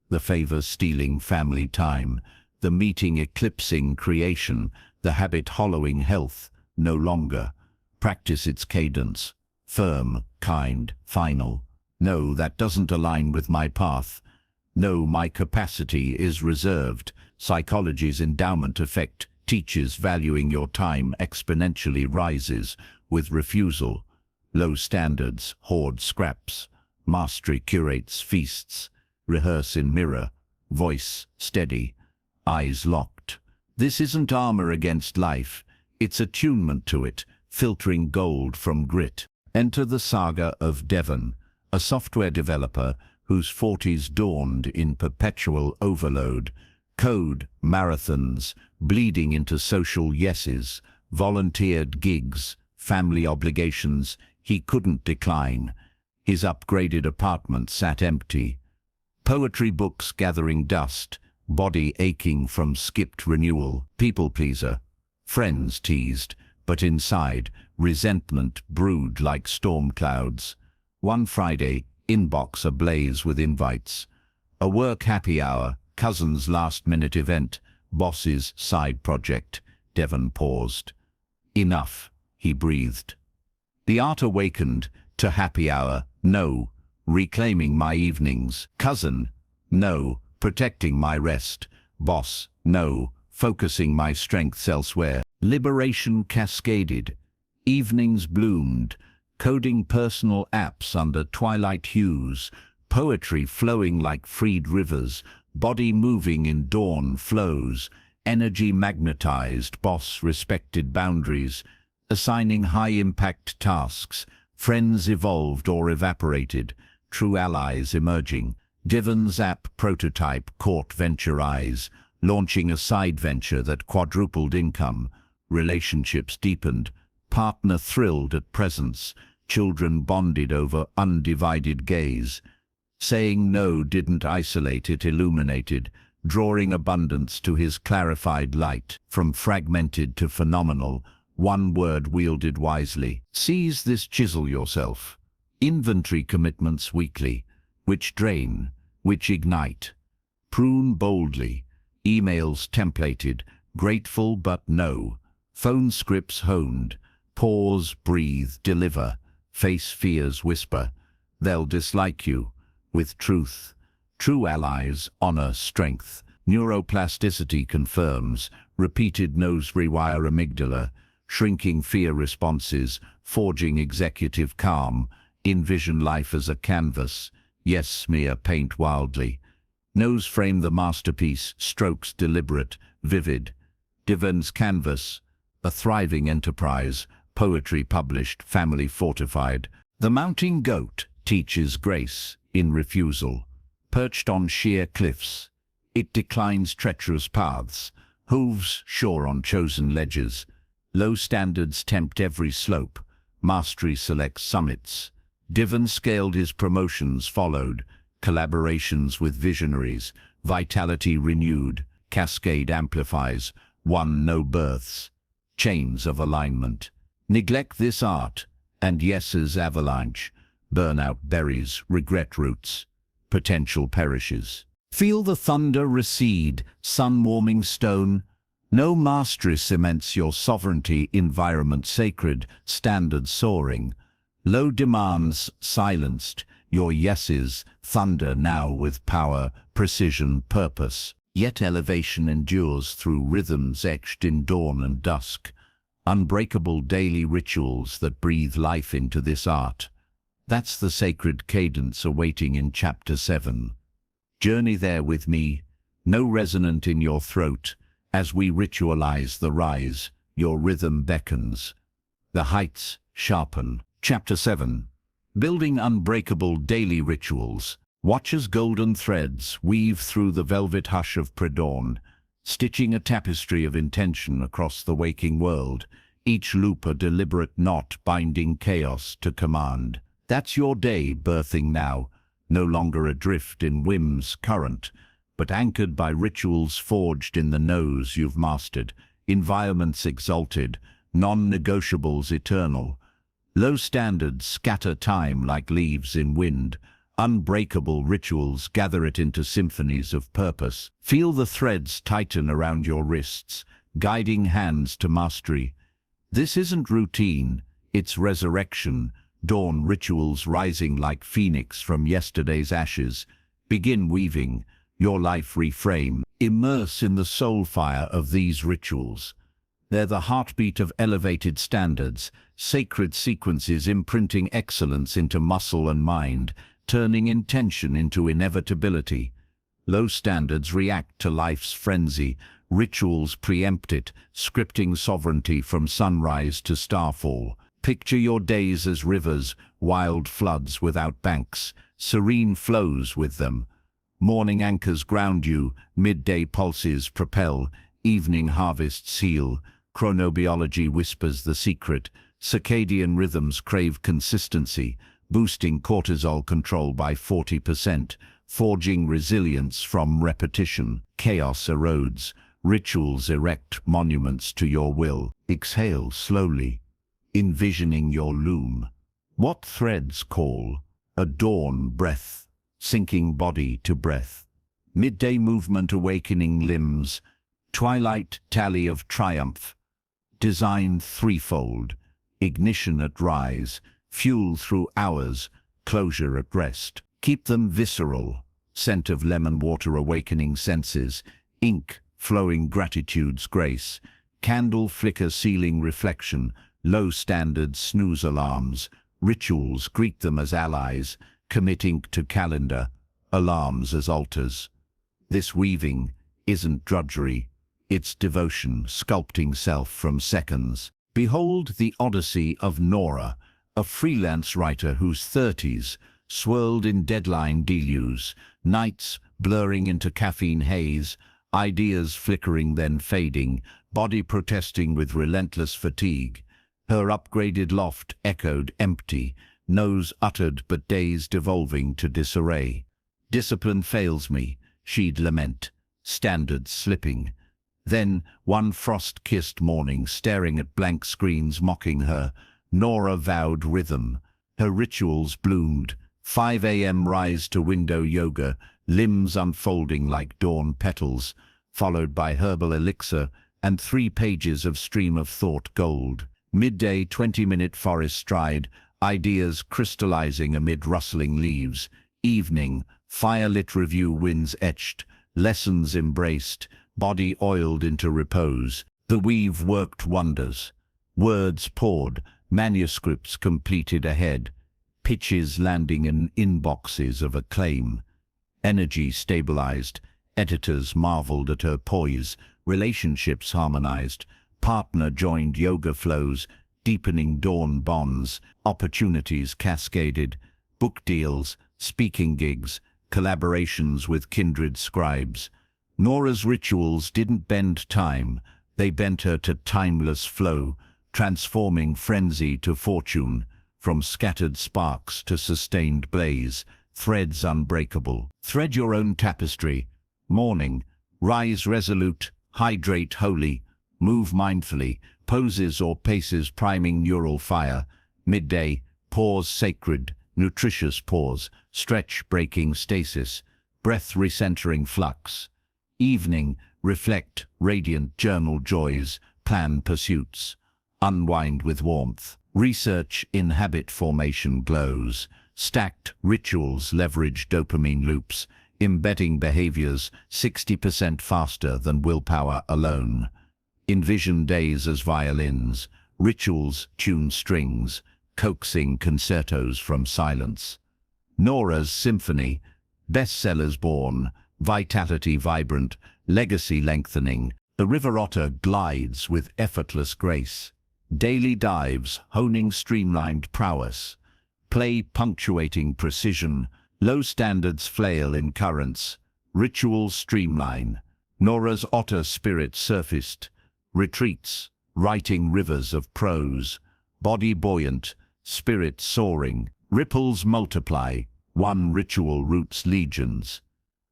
The favors stealing family time, the meeting eclipsing creation, the habit hollowing health. No longer. Practice its cadence. Firm, kind, final. No, that doesn't align with my path. No, my capacity is reserved. Psychology's endowment effect teaches valuing your time exponentially rises with refusal. Low standards hoard scraps. Mastery curates feasts. Rehearse in mirror. Voice steady. Eyes locked. This isn't armor against life. It's attunement to it, filtering gold from grit. Enter the saga of Devon, a software developer whose 40s dawned in perpetual overload. Code, marathons, bleeding into social yeses, volunteered gigs, family obligations he couldn't decline. His upgraded apartment sat empty. Poetry books gathering dust, body aching from skipped renewal. People pleaser. Friends teased, but inside, resentment brewed like storm clouds. One Friday, inbox ablaze with invites. A work happy hour, cousin's last-minute event, boss's side project. Devon paused. Enough, he breathed. The art awakened to happy hour, no. Reclaiming my evenings. Cousin, no. Protecting my rest. Boss, no. Focusing my strengths elsewhere. Liberation cascaded. Evenings bloomed. Coding personal apps under twilight hues. Poetry flowing like freed rivers. Body moving in dawn flows. Energy magnetized. Boss respected boundaries. Assigning high-impact tasks. Friends evolved or evaporated. True allies emerging. Devon's app prototype caught venture eyes, launching a side venture that quadrupled income. Relationships deepened. Partner thrilled at presence. Children bonded over undivided gaze. Saying no didn't isolate, it illuminated, drawing abundance to his clarified light. From fragmented to phenomenal, one word wielded wisely. Seize this, chisel yourself. Inventory commitments weekly. Which drain, which ignite. Prune boldly. Emails templated, grateful but no. Phone scripts honed. Pause, breathe, deliver. Face fears, whisper. They'll dislike you. With truth. True allies honor strength. Neuroplasticity confirms. Repeated no's rewire amygdala. Shrinking fear responses. Forging executive calm. Envision life as a canvas. Yes, smear paint wildly. No's frame the masterpiece. Strokes deliberate, vivid. Devon's canvas. A thriving enterprise. Poetry published, family fortified. The mounting goat teaches grace in refusal. Perched on sheer cliffs, it declines treacherous paths. Hooves sure on chosen ledges. Low standards tempt every slope. Mastery selects summits. Divan scaled his promotions followed. Collaborations with visionaries. Vitality renewed. Cascade amplifies. Won no births. Chains of alignment. Neglect this art, and yeses avalanche. Burnout berries, regret roots. Potential perishes. Feel the thunder recede, sun-warming stone. No mastery cements your sovereignty, environment sacred, standard soaring. Low demands silenced, your yeses thunder now with power, precision, purpose. Yet elevation endures through rhythms etched in dawn and dusk. Unbreakable daily rituals that breathe life into this art. That's the sacred cadence awaiting in Chapter 7. Journey there with me, no resonant in your throat. As we ritualize the rise, your rhythm beckons. The heights sharpen. Chapter 7. Building unbreakable daily rituals. Watch as golden threads weave through the velvet hush of pre-dawn, stitching a tapestry of intention across the waking world, each loop a deliberate knot binding chaos to command. That's your day birthing now, no longer adrift in whim's current, but anchored by rituals forged in the knows you've mastered, environments exalted, non-negotiables eternal. Low standards scatter time like leaves in wind. Unbreakable rituals gather it into symphonies of purpose. Feel the threads tighten around your wrists, guiding hands to mastery. This isn't routine, it's resurrection. Dawn rituals rising like phoenix from yesterday's ashes. Begin weaving, your life reframe. Immerse in the soul fire of these rituals. They're the heartbeat of elevated standards, sacred sequences imprinting excellence into muscle and mind, turning intention into inevitability. Low standards react to life's frenzy, rituals preempt it, scripting sovereignty from sunrise to starfall. Picture your days as rivers, wild floods without banks, serene flows with them. Morning anchors ground you, midday pulses propel, evening harvests heal. Chronobiology whispers the secret, circadian rhythms crave consistency, boosting cortisol control by 40%, forging resilience from repetition. Chaos erodes, rituals erect monuments to your will. Exhale slowly, envisioning your loom. What threads call? A dawn breath, sinking body to breath. Midday movement awakening limbs, twilight tally of triumph. Design threefold, ignition at rise, fuel through hours, closure at rest. Keep them visceral, scent of lemon water awakening senses, ink flowing gratitude's grace, candle flicker sealing reflection, low standards snooze alarms, rituals greet them as allies, commit ink to calendar, alarms as altars. This weaving isn't drudgery, it's devotion sculpting self from seconds. Behold the odyssey of Nora, a freelance writer whose 30s swirled in deadline deluge, nights blurring into caffeine haze, ideas flickering then fading, body protesting with relentless fatigue. Her upgraded loft echoed empty, nose uttered but days devolving to disarray. Discipline fails me, she'd lament, standards slipping. Then, one frost-kissed morning, staring at blank screens mocking her, Nora vowed rhythm. Her rituals bloomed, 5 a.m. rise to window yoga, limbs unfolding like dawn petals, followed by herbal elixir and 3 pages of stream of thought gold. Midday 20-minute forest stride, ideas crystallizing amid rustling leaves. Evening, firelit review winds etched, lessons embraced, body oiled into repose. The weave worked wonders. Words poured, manuscripts completed ahead, pitches landing in inboxes of acclaim. Energy stabilized, editors marveled at her poise, relationships harmonized, partner joined yoga flows, deepening dawn bonds, opportunities cascaded, book deals, speaking gigs, collaborations with kindred scribes. Nora's rituals didn't bend time, they bent her to timeless flow, transforming frenzy to fortune, from scattered sparks to sustained blaze, threads unbreakable. Thread your own tapestry. Morning, rise resolute, hydrate holy, move mindfully, poses or paces priming neural fire. Midday, pause sacred, nutritious pause, stretch breaking stasis, breath recentering flux. Evening, reflect, radiant journal joys, plan pursuits. Unwind with warmth. Research in habit formation glows. Stacked rituals leverage dopamine loops, embedding behaviors 60% faster than willpower alone. Envision days as violins, rituals tune strings, coaxing concertos from silence. Nora's symphony, bestsellers born, vitality vibrant, legacy lengthening. The river otter glides with effortless grace. Daily dives honing streamlined prowess. Play punctuating precision. Low standards flail in currents. Rituals streamline. Nora's otter spirit surfaced. Retreats, writing rivers of prose. Body buoyant, spirit soaring. Ripples multiply. One ritual roots legions.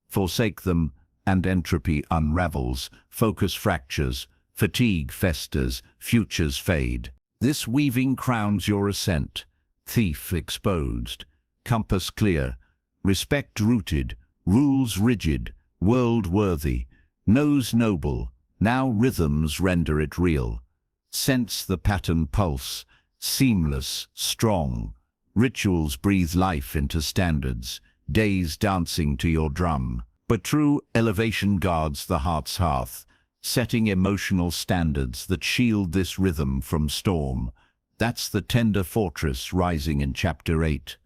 Forsake them, and entropy unravels. Focus fractures. Fatigue festers. Futures fade. This weaving crowns your ascent. Thief exposed. Compass clear. Respect rooted. Rules rigid. World worthy. Nose noble. Now rhythms render it real. Sense the pattern pulse. Seamless, strong. Rituals breathe life into standards. Days dancing to your drum. But true elevation guards the heart's hearth, setting emotional standards that shield this rhythm from storm. That's the tender fortress rising in Chapter 8.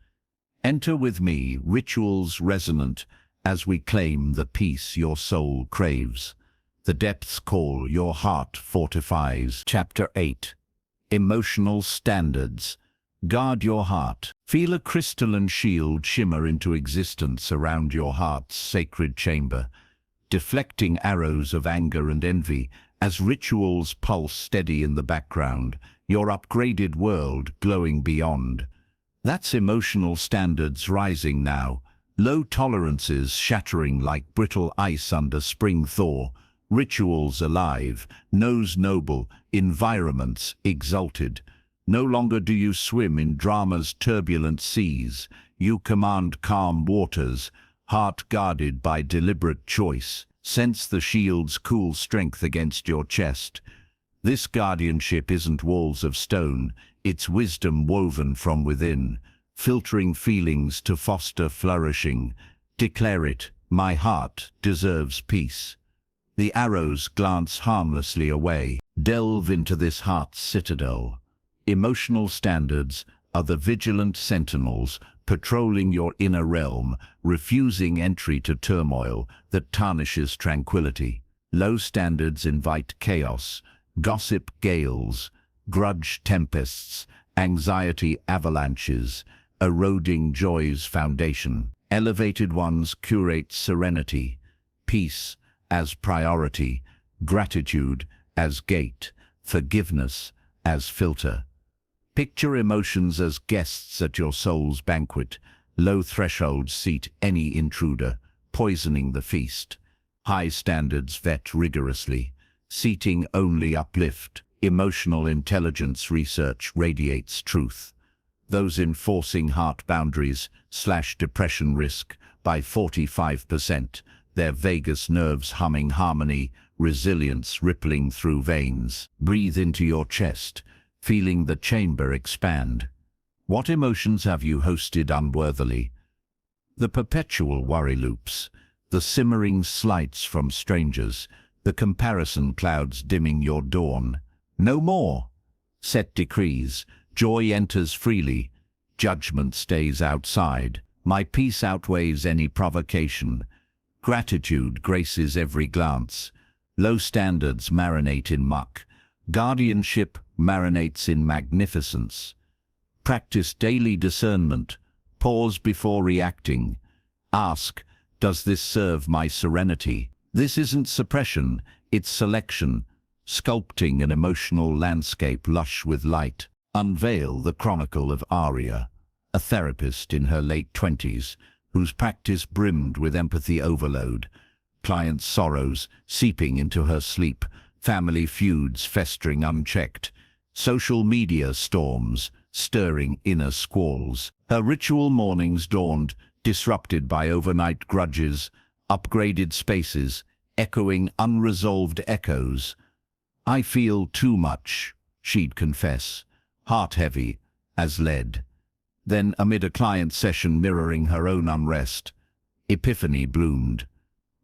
Enter with me, rituals resonant, as we claim the peace your soul craves. The depths call, your heart fortifies. Chapter 8. Emotional Standards. Guard your heart. Feel a crystalline shield shimmer into existence around your heart's sacred chamber, deflecting arrows of anger and envy as rituals pulse steady in the background, your upgraded world glowing beyond. That's emotional standards rising now, low tolerances shattering like brittle ice under spring thaw, rituals alive, nose noble, environments exalted. No longer do you swim in drama's turbulent seas, you command calm waters, heart guarded by deliberate choice. Sense the shield's cool strength against your chest. This guardianship isn't walls of stone, it's wisdom woven from within, filtering feelings to foster flourishing. Declare it, my heart deserves peace. The arrows glance harmlessly away. Delve into this heart's citadel. Emotional standards are the vigilant sentinels, patrolling your inner realm, refusing entry to turmoil that tarnishes tranquility. Low standards invite chaos, gossip gales, grudge tempests, anxiety avalanches, eroding joy's foundation. Elevated ones curate serenity, peace as priority, gratitude as gate, forgiveness as filter. Picture emotions as guests at your soul's banquet. Low thresholds seat any intruder, poisoning the feast. High standards vet rigorously, seating only uplift. Emotional intelligence research radiates truth. Those enforcing heart boundaries slash depression risk by 45%, their vagus nerves humming harmony, resilience rippling through veins. Breathe into your chest, feeling the chamber expand. What emotions have you hosted unworthily? The perpetual worry loops, the simmering slights from strangers, the comparison clouds dimming your dawn. No more. Set decrees, joy enters freely, judgment stays outside. My peace outweighs any provocation. Gratitude graces every glance. Low standards marinate in muck. Guardianship marinates in magnificence. Practice daily discernment. Pause before reacting. Ask, does this serve my serenity? This isn't suppression, it's selection, sculpting an emotional landscape lush with light. Unveil the chronicle of Aria, a therapist in her late 20s, whose practice brimmed with empathy overload, client sorrows seeping into her sleep, family feuds festering unchecked, social media storms stirring inner squalls. Her ritual mornings dawned, disrupted by overnight grudges, upgraded spaces, echoing unresolved echoes. "I feel too much," she'd confess, heart heavy as lead. Then, amid a client session mirroring her own unrest, epiphany bloomed.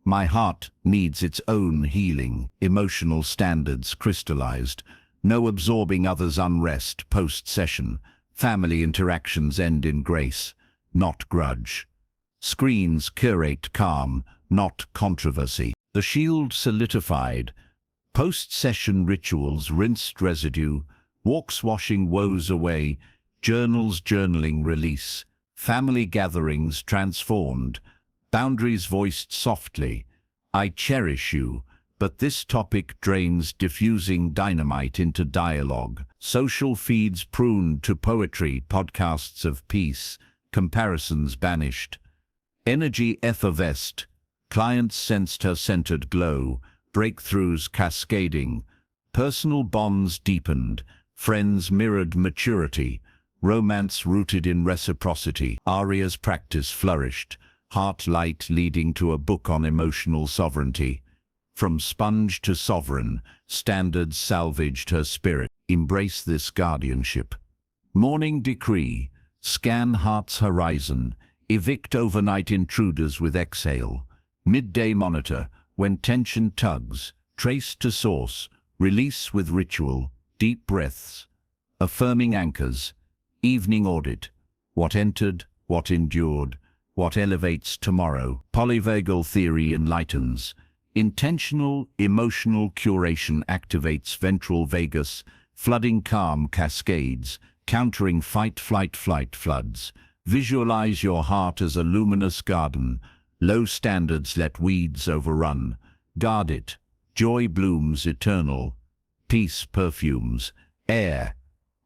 "My heart needs its own healing." Emotional standards crystallized. No absorbing others' unrest post-session. Family interactions end in grace, not grudge. Screens curate calm, not controversy. The shield solidified. Post-session rituals rinsed residue, walks washing woes away, journals journaling release, family gatherings transformed, boundaries voiced softly. "I cherish you, but this topic drains diffusing dynamite into dialogue." Social feeds pruned to poetry, podcasts of peace, comparisons banished. Energy effervesced. Clients sensed her centered glow, breakthroughs cascading. Personal bonds deepened, friends mirrored maturity, romance rooted in reciprocity. Aria's practice flourished, heart light leading to a book on emotional sovereignty. From sponge to sovereign, standards salvaged her spirit. Embrace this guardianship. Morning decree. Scan heart's horizon. Evict overnight intruders with exhale. Midday monitor. When tension tugs. Trace to source. Release with ritual. Deep breaths. Affirming anchors. Evening audit. What entered, what endured, what elevates tomorrow. Polyvagal theory enlightens. Intentional, emotional curation activates ventral vagus, flooding calm cascades, countering fight-flight-flight floods. Visualize your heart as a luminous garden. Low standards let weeds overrun. Guard it. Joy blooms eternal. Peace perfumes. Air.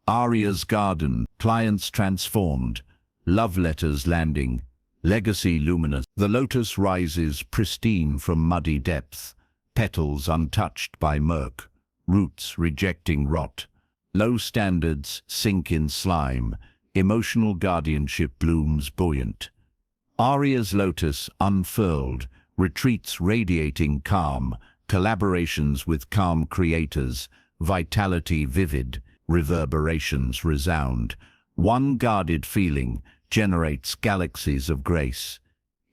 Aria's garden. Clients transformed. Love letters landing. Legacy luminous. The lotus rises pristine from muddy depth. Petals untouched by murk. Roots rejecting rot. Low standards sink in slime. Emotional guardianship blooms buoyant. Aria's lotus unfurled. Retreats radiating calm. Collaborations with calm creators. Vitality vivid. Reverberations resound. One guarded feeling generates galaxies of grace.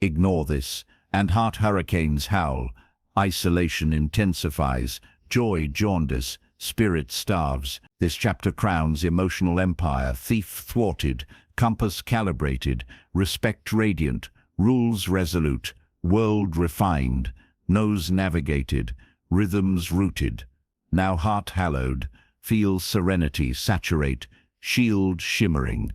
Ignore this, and heart hurricanes howl. Isolation intensifies. Joy jaundice. Spirit starves. This chapter crowns emotional empire. Thief thwarted. Compass calibrated. Respect radiant. Rules resolute. World refined. Nose navigated. Rhythms rooted. Now heart hallowed. Feel serenity saturate. Shield shimmering.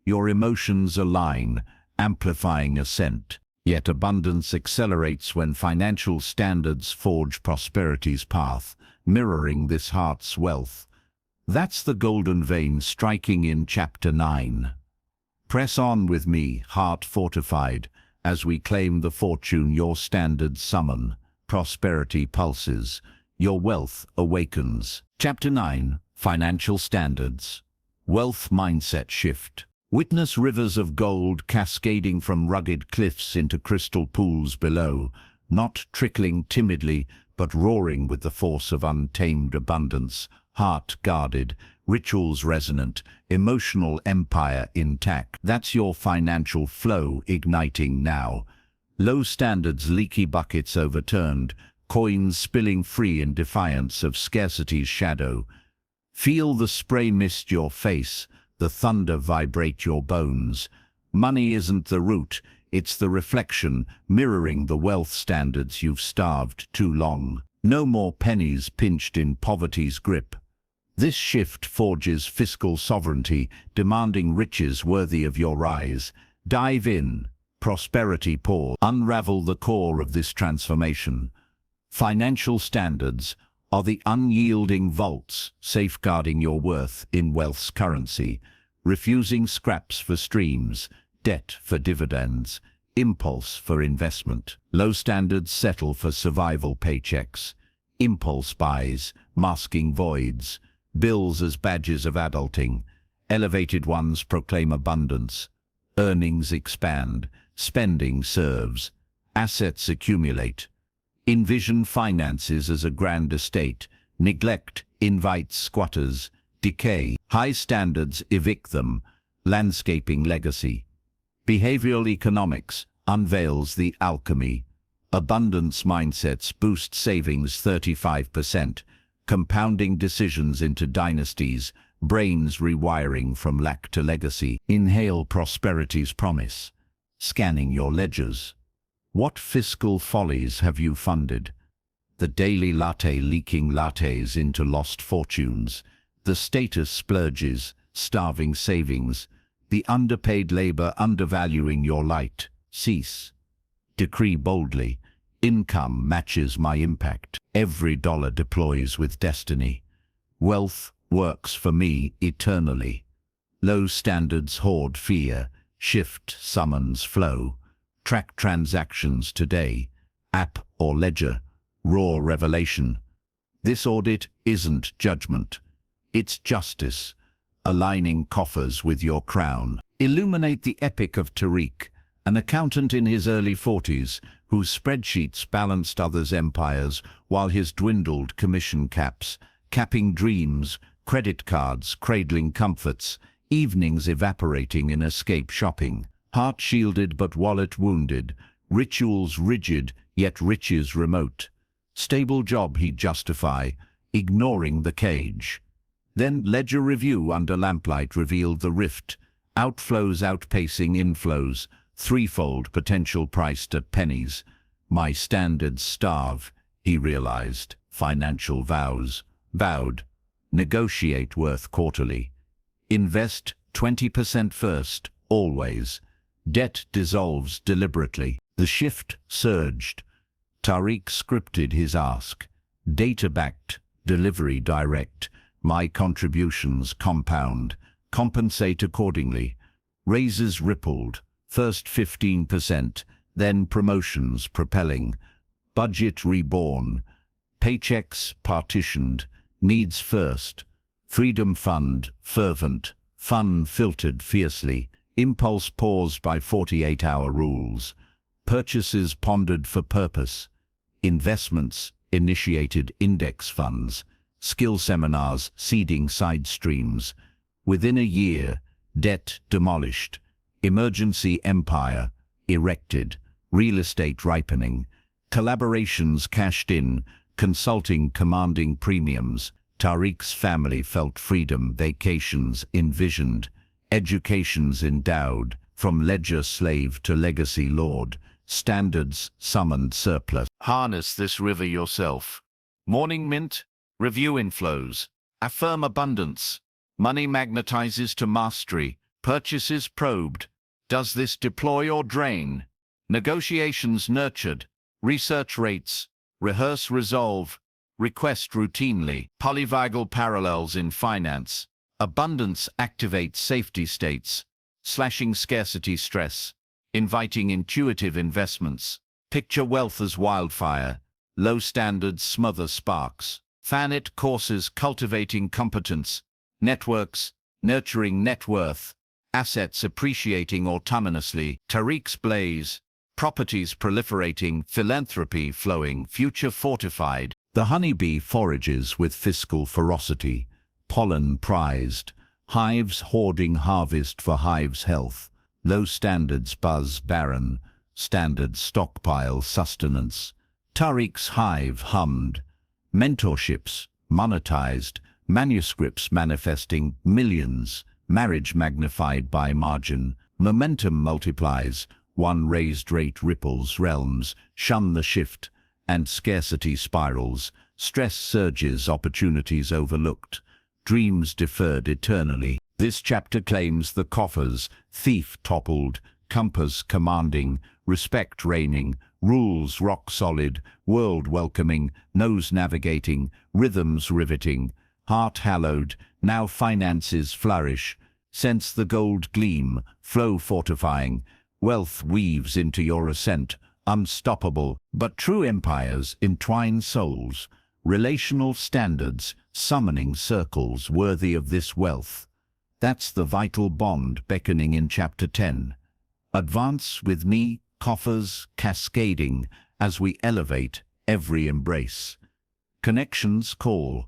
Your emotions align, amplifying ascent. Yet abundance accelerates when financial standards forge prosperity's path, mirroring this heart's wealth. That's the golden vein striking in Chapter 9. Press on with me, heart fortified, as we claim the fortune your standards summon. Prosperity pulses, your wealth awakens. Chapter 9. Financial Standards. Wealth Mindset Shift. Witness rivers of gold cascading from rugged cliffs into crystal pools below, not trickling timidly, but roaring with the force of untamed abundance. Heart guarded, rituals resonant, emotional empire intact. That's your financial flow igniting now. Low standards, leaky buckets overturned, coins spilling free in defiance of scarcity's shadow. Feel the spray mist your face, the thunder vibrate your bones. Money isn't the root, it's the reflection, mirroring the wealth standards you've starved too long. No more pennies pinched in poverty's grip. This shift forges fiscal sovereignty, demanding riches worthy of your rise. Dive in, prosperity pour. Unravel the core of this transformation. Financial standards are the unyielding vaults safeguarding your worth in wealth's currency, refusing scraps for streams, debt for dividends, impulse for investment. Low standards settle for survival paychecks, impulse buys, masking voids, bills as badges of adulting. Elevated ones proclaim abundance. Earnings expand, spending serves, assets accumulate. Envision finances as a grand estate. Neglect invites squatters. Decay. High standards evict them. Landscaping legacy. Behavioral economics unveils the alchemy. Abundance mindsets boost savings 35%, compounding decisions into dynasties, brains rewiring from lack to legacy. Inhale prosperity's promise. Scanning your ledgers. What fiscal follies have you funded? The daily latte leaking lattes into lost fortunes, the status splurges, starving savings, the underpaid labor undervaluing your light. Cease. Decree boldly. Income matches my impact. Every dollar deploys with destiny. Wealth works for me eternally. Low standards hoard fear. Shift summons flow. Track transactions today. App or ledger. Raw revelation. This audit isn't judgment. It's justice. Aligning coffers with your crown. Illuminate the epic of Tariq, an accountant in his early 40s whose spreadsheets balanced others' empires while his dwindled commission caps, capping dreams, credit cards cradling comforts, evenings evaporating in escape shopping. Heart shielded but wallet wounded, rituals rigid yet riches remote. Stable job he'd justify, ignoring the cage. Then ledger review under lamplight revealed the rift, outflows outpacing inflows, threefold potential priced at pennies. My standards starve, he realized. Financial vows. Vowed. Negotiate worth quarterly. Invest 20% first, always. Debt dissolves deliberately. The shift surged. Tariq scripted his ask. Data-backed, delivery direct. My contributions compound. Compensate accordingly. Raises rippled. First 15%, then promotions propelling. Budget reborn. Paychecks partitioned. Needs first. Freedom fund fervent. Fun filtered fiercely. Impulse paused by 48-hour rules. Purchases pondered for purpose. Investments initiated index funds. Skill seminars seeding side streams. Within a year, debt demolished. Emergency empire erected. Real estate ripening. Collaborations cashed in. Consulting commanding premiums. Tariq's family felt freedom. Vacations envisioned. Educations endowed. From ledger slave to legacy lord. Standards summoned surplus. Harness this river yourself. Morning mint. Review inflows. Affirm abundance. Money magnetizes to mastery. Purchases probed. Does this deploy or drain? Negotiations nurtured. Research rates. Rehearse resolve. Request routinely. Polyvagal parallels in finance. Abundance activates safety states. Slashing scarcity stress. Inviting intuitive investments. Picture wealth as wildfire. Low standards smother sparks. Fan it courses cultivating competence. Networks nurturing net worth. Assets appreciating autonomously. Tariq's blaze. Properties proliferating. Philanthropy flowing. Future fortified. The honeybee forages with fiscal ferocity. Pollen prized. Hives hoarding harvest for hives' health. Low standards buzz barren. Standards stockpile sustenance. Tariq's hive hummed. Mentorships monetized. Manuscripts manifesting millions. Marriage magnified by margin. Momentum multiplies. One raised rate ripples realms. Shun the shift. And scarcity spirals. Stress surges. Opportunities overlooked. Dreams deferred eternally. This chapter claims the coffers. Thief toppled. compass commanding, respect reigning, rules rock solid, world welcoming, nose navigating, rhythms riveting, heart hallowed, now finances flourish, sense the gold gleam, flow fortifying, wealth weaves into your ascent, unstoppable. But true empires entwine souls, relational standards, summoning circles worthy of this wealth. That's the vital bond beckoning in Chapter 10. Advance with me, coffers cascading, as we elevate every embrace. Connections call.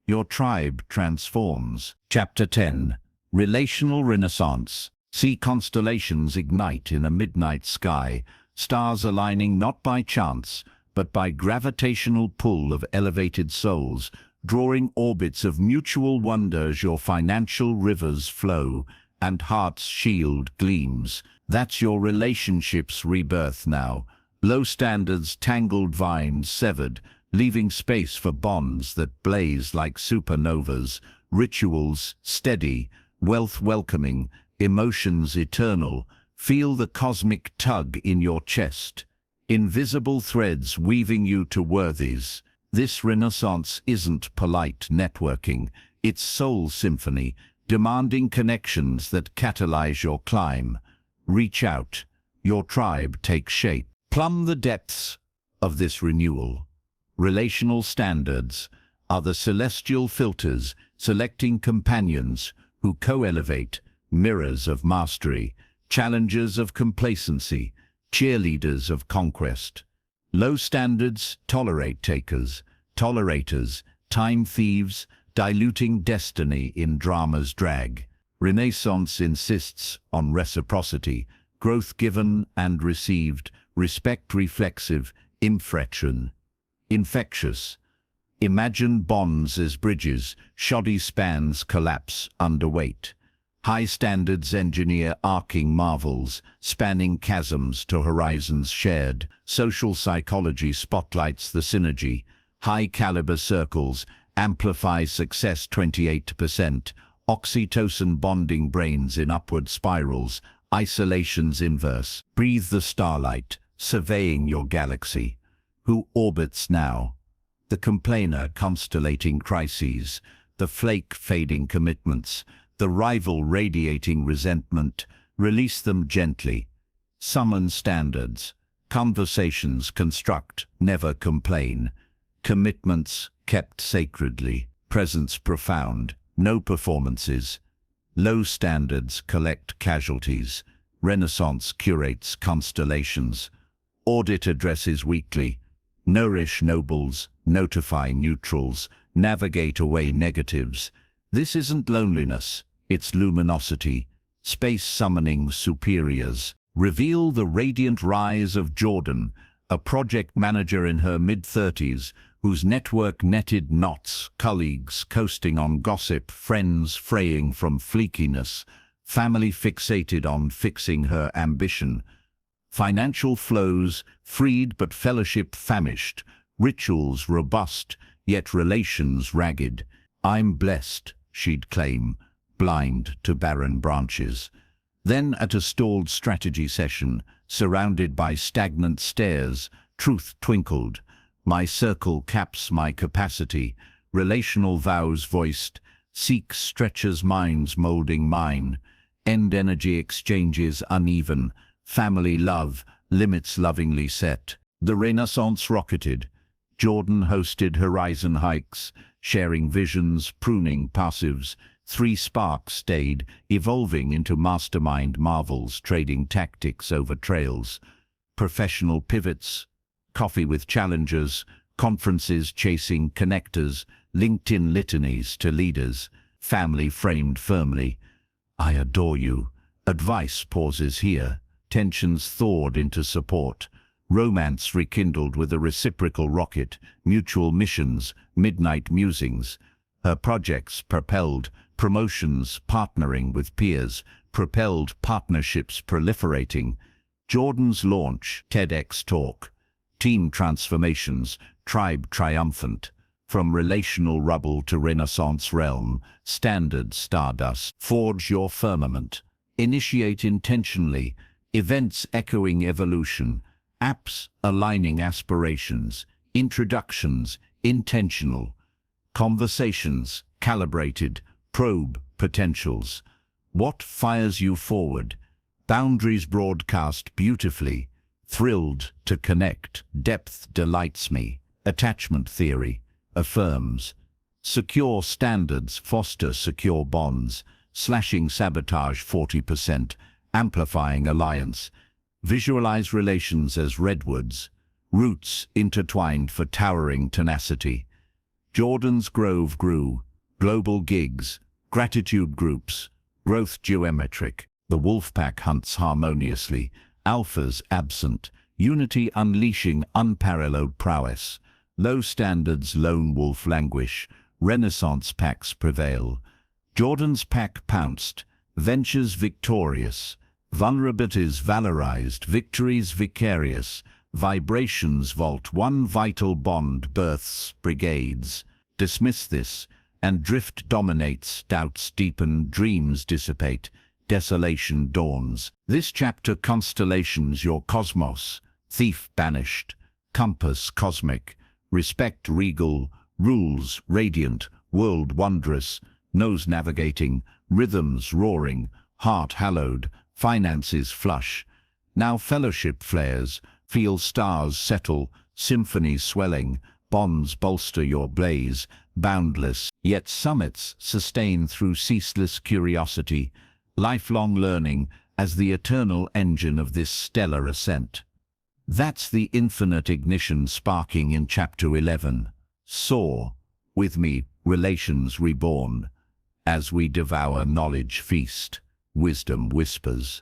Your tribe transforms. Chapter 10. Relational Renaissance. See constellations ignite in a midnight sky, stars aligning not by chance, but by gravitational pull of elevated souls, drawing orbits of mutual wonder as your financial rivers flow and heart's shield gleams. That's your relationship's rebirth now. Low standards, tangled vines severed, leaving space for bonds that blaze like supernovas, rituals steady, wealth welcoming, emotions eternal. Feel the cosmic tug in your chest, invisible threads weaving you to worthies. This renaissance isn't polite networking, it's soul symphony, demanding connections that catalyze your climb. Reach out, your tribe takes shape. Plumb the depths of this renewal. Relational standards are the celestial filters selecting companions who co-elevate, mirrors of mastery, challengers of complacency, cheerleaders of conquest. Low standards tolerate takers, tolerators, time thieves, diluting destiny in drama's drag. Renaissance insists on reciprocity, growth given and received, respect reflexive, infectious. Imagine bonds as bridges, shoddy spans collapse underweight. High standards engineer arcing marvels, spanning chasms to horizons shared. Social psychology spotlights the synergy. High caliber circles amplify success 28%. Oxytocin bonding brains in upward spirals, isolation's inverse. Breathe the starlight, surveying your galaxy. Who orbits now? The complainer constellating crises, the flake fading commitments, the rival radiating resentment. Release them gently. Summon standards. Conversations construct, never complain. Commitments kept sacredly. Presence profound, no performances. Low standards collect casualties. Renaissance curates constellations. Audit addresses weekly. Nourish nobles, notify neutrals, navigate away negatives. This isn't loneliness, it's luminosity. Space summoning superiors. Reveal the radiant rise of Jordan, a project manager in her mid-30s, whose network netted knots, colleagues coasting on gossip, friends fraying from fleekiness, family fixated on fixing her ambition. Financial flows, freed but fellowship famished, rituals robust, yet relations ragged. I'm blessed, she'd claim, blind to barren branches. Then at a stalled strategy session, surrounded by stagnant stares, truth twinkled. My circle caps my capacity, relational vows voiced, seek stretches minds molding mine, end energy exchanges uneven, family love, limits lovingly set. The Renaissance rocketed. Jordan hosted horizon hikes, sharing visions, pruning passives. 3 sparks stayed, evolving into mastermind marvels, trading tactics over trails. Professional pivots, coffee with challengers, conferences chasing connectors, LinkedIn litanies to leaders, family framed firmly. I adore you. Advice pauses here. Tensions thawed into support. Romance rekindled with a reciprocal rocket, mutual missions, midnight musings. Her projects propelled, promotions partnering with peers, propelled partnerships proliferating. Jordan's launch, TEDx talk. Team transformations, tribe triumphant. From relational rubble to Renaissance realm, standard stardust. Forge your firmament. Initiate intentionally. events echoing evolution, apps aligning aspirations, introductions intentional, conversations calibrated, probe potentials. What fires you forward? Boundaries broadcast beautifully, thrilled to connect, depth delights me, attachment theory affirms, secure standards foster secure bonds, slashing sabotage 40%, amplifying alliance, visualize relations as redwoods, roots intertwined for towering tenacity. Jordan's Grove grew, global gigs, gratitude groups, growth geometric, the wolfpack hunts harmoniously, alphas absent, unity unleashing unparalleled prowess, low standards lone wolf languish, renaissance packs prevail. Jordan's pack pounced, ventures victorious, vulnerabilities valorized, victories vicarious, vibrations vault, one vital bond births brigades. Dismiss this, and drift dominates, doubts deepen, dreams dissipate, desolation dawns. This chapter constellations your cosmos, thief banished, compass cosmic, respect regal, rules radiant, world wondrous, nose navigating, rhythms roaring, heart hallowed, finances flush. Now fellowship flares, feel stars settle, symphonies swelling, bonds bolster your blaze, boundless, yet summits sustain through ceaseless curiosity, lifelong learning as the eternal engine of this stellar ascent. That's the infinite ignition sparking in Chapter 11. Soar, with me, relations reborn. As we devour knowledge feast, wisdom whispers.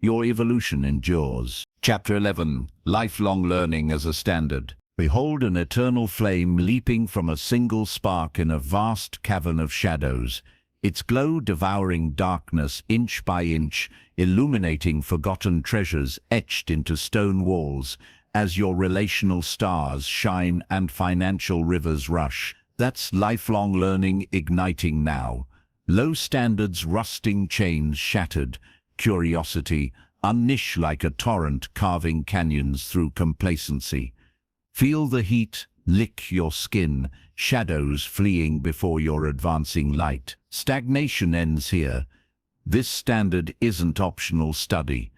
Your evolution endures. Chapter 11. Lifelong learning as a standard. Behold an eternal flame leaping from a single spark in a vast cavern of shadows, its glow devouring darkness inch by inch, illuminating forgotten treasures etched into stone walls, as your relational stars shine and financial rivers rush. That's lifelong learning igniting now. Low standards rusting chains shattered, curiosity unniche like a torrent carving canyons through complacency. Feel the heat lick your skin, shadows fleeing before your advancing light. Stagnation ends here. This standard isn't optional study.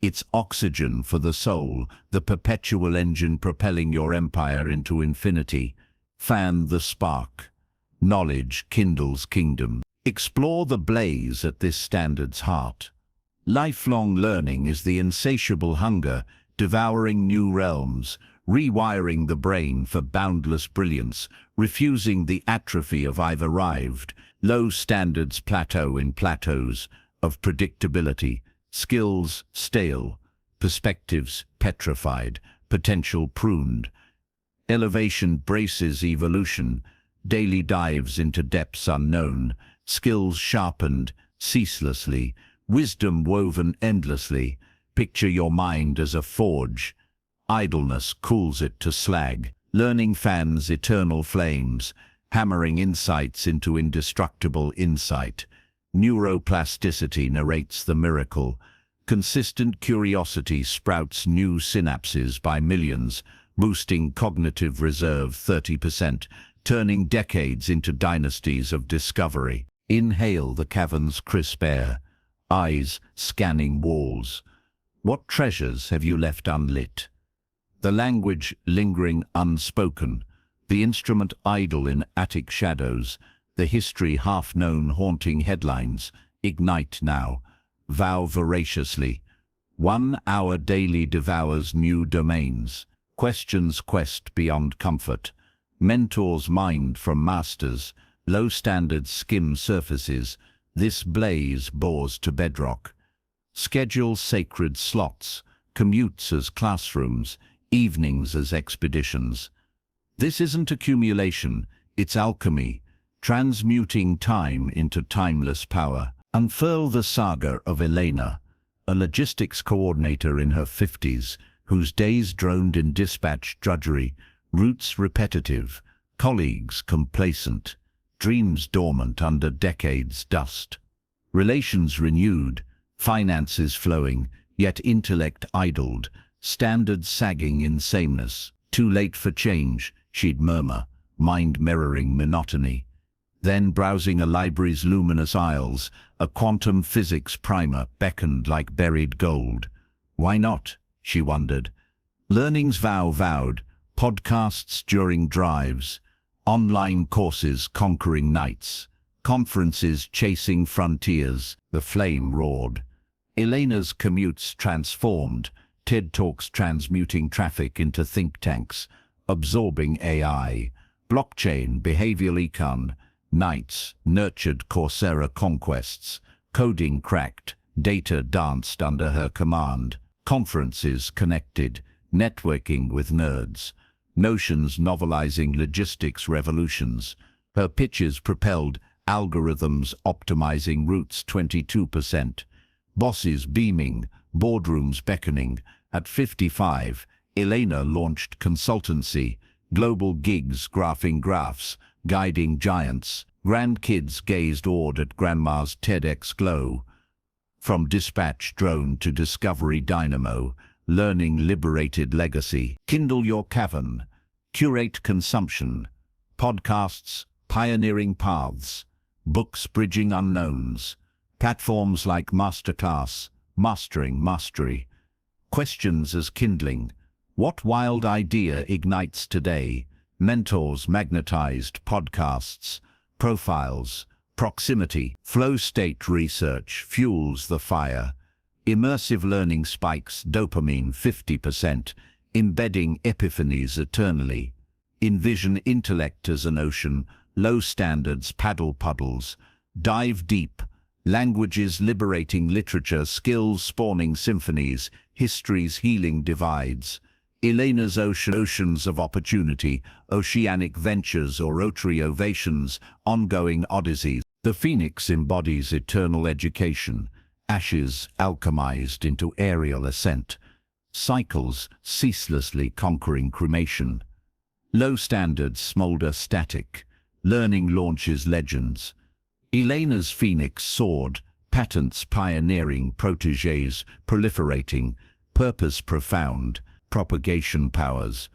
It's oxygen for the soul, the perpetual engine propelling your empire into infinity. Fan the spark. Knowledge kindles kingdom. Explore the blaze at this standard's heart. Lifelong learning is the insatiable hunger, devouring new realms, rewiring the brain for boundless brilliance, refusing the atrophy of I've arrived. Low standards plateau in plateaus of predictability, skills stale, perspectives petrified, potential pruned. Elevation braces evolution, daily dives into depths unknown, skills sharpened ceaselessly, wisdom woven endlessly. Picture your mind as a forge. Idleness cools it to slag. Learning fans eternal flames, hammering insights into indestructible insight. Neuroplasticity narrates the miracle. Consistent curiosity sprouts new synapses by millions, boosting cognitive reserve 30%, turning decades into dynasties of discovery. Inhale the cavern's crisp air, eyes scanning walls. What treasures have you left unlit? The language lingering unspoken, the instrument idle in attic shadows, the history half-known haunting headlines. Ignite now. Vow voraciously. 1 hour daily devours new domains. Questions quest beyond comfort. Mentors mind from masters. Low standards skim surfaces. This blaze bores to bedrock. Schedule sacred slots. Commutes as classrooms. Evenings as expeditions. This isn't accumulation, it's alchemy, transmuting time into timeless power. Unfurl the saga of Elena, a logistics coordinator in her 50s, whose days droned in dispatch drudgery, routes repetitive, colleagues complacent, dreams dormant under decades' dust. Relations renewed, finances flowing, Yet intellect idled, standards sagging in sameness. Too late for change, she'd murmur, mind mirroring monotony. Then, browsing a library's luminous aisles, a quantum physics primer beckoned like buried gold. Why not? She wondered. Learning's vowed, podcasts during drives, online courses conquering nights, conferences chasing frontiers. The flame roared. Elena's commutes transformed, TED Talks transmuting traffic into think tanks, absorbing AI, blockchain, behavioral econ. Nights nurtured Coursera conquests, coding cracked, data danced under her command, conferences connected, networking with nerds, notions novelizing logistics revolutions. Her pitches propelled algorithms optimizing routes 22%, bosses beaming, boardrooms beckoning. At 55, Elena launched consultancy, global gigs graphing graphs, guiding giants. Grandkids gazed awed at Grandma's TEDx glow. From dispatch drone to discovery dynamo, learning liberated legacy. Kindle your cavern. Curate consumption. Podcasts, pioneering paths. Books bridging unknowns. Platforms like Masterclass, Mastering Mastery. Questions as kindling. What wild idea ignites today? Mentors magnetized podcasts, profiles, proximity. Flow state research fuels the fire. Immersive learning spikes dopamine 50%, embedding epiphanies eternally. Envision intellect as an ocean, low standards paddle puddles. Dive deep. Languages liberating literature, skills spawning symphonies, histories healing divides. Elena's oceans of opportunity, oceanic ventures or rotary ovations, ongoing odysseys. The phoenix embodies eternal education, ashes alchemized into aerial ascent, cycles ceaselessly conquering cremation. Low standards smolder static, learning launches legends. Elena's phoenix soared, patents pioneering, protégés proliferating, purpose profound, propagation powers.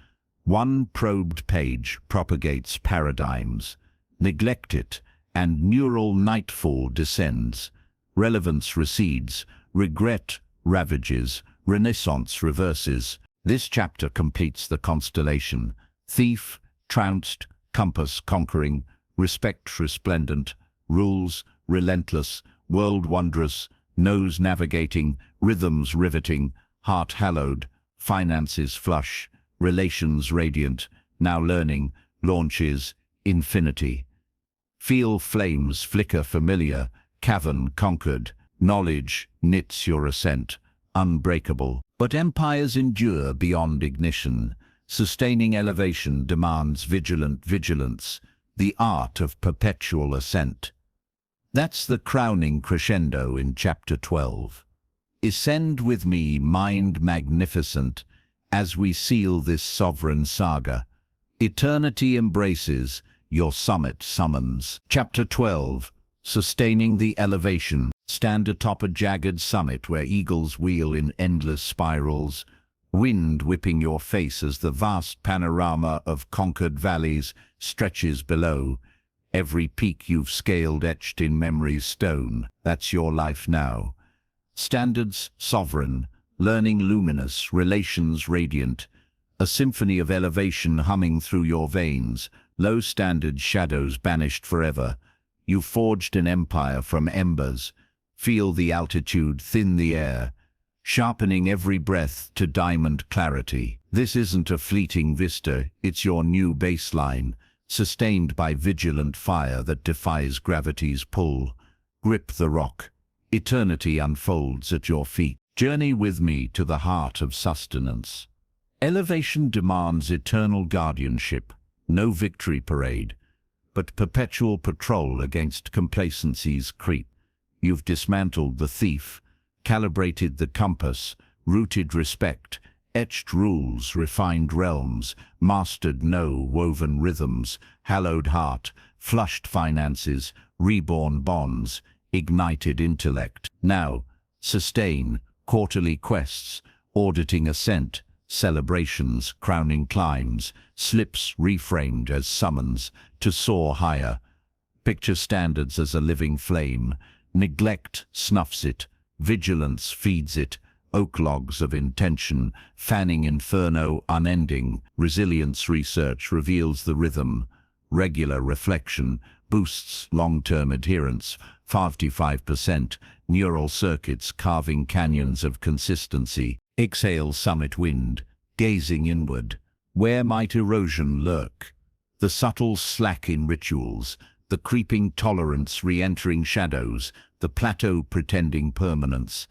One probed page propagates paradigms. Neglect it, and neural nightfall descends. Relevance recedes, regret ravages, renaissance reverses. This chapter completes the constellation. Thief, trounced, compass conquering, respect resplendent, rules relentless, world wondrous, nose navigating, rhythms riveting, heart hallowed, finances flush, relations radiant, now learning, launches, infinity. Feel flames flicker familiar, cavern conquered, knowledge knits your ascent, unbreakable. But empires endure beyond ignition. Sustaining elevation demands vigilant vigilance, the art of perpetual ascent. That's the crowning crescendo in Chapter 12. Ascend with me, mind magnificent, as we seal this sovereign saga. Eternity embraces, your summit summons. Chapter 12. Sustaining the elevation. Stand atop a jagged summit where eagles wheel in endless spirals, wind whipping your face as the vast panorama of conquered valleys stretches below. Every peak you've scaled etched in memory's stone. That's your life now. Standards sovereign, learning luminous, relations radiant, a symphony of elevation humming through your veins, low standard shadows banished forever. You've forged an empire from embers. Feel the altitude thin the air, sharpening every breath to diamond clarity. This isn't a fleeting vista, it's your new baseline, sustained by vigilant fire that defies gravity's pull. Grip the rock. Eternity unfolds at your feet. Journey with me to the heart of sustenance. Elevation demands eternal guardianship, no victory parade, but perpetual patrol against complacency's creep. You've dismantled the thief, calibrated the compass, rooted respect, etched rules, refined realms, mastered woven rhythms, hallowed heart, flushed finances, reborn bonds, ignited intellect. Now, sustain, quarterly quests, auditing ascent, celebrations, crowning climbs, slips reframed as summons to soar higher. Picture standards as a living flame. Neglect snuffs it, vigilance feeds it, oak logs of intention, fanning inferno unending. Resilience research reveals the rhythm. Regular reflection boosts long-term adherence, 55%, neural circuits carving canyons of consistency. Exhale summit wind, gazing inward. Where might erosion lurk? The subtle slack in rituals, the creeping tolerance re-entering shadows, the plateau pretending permanence.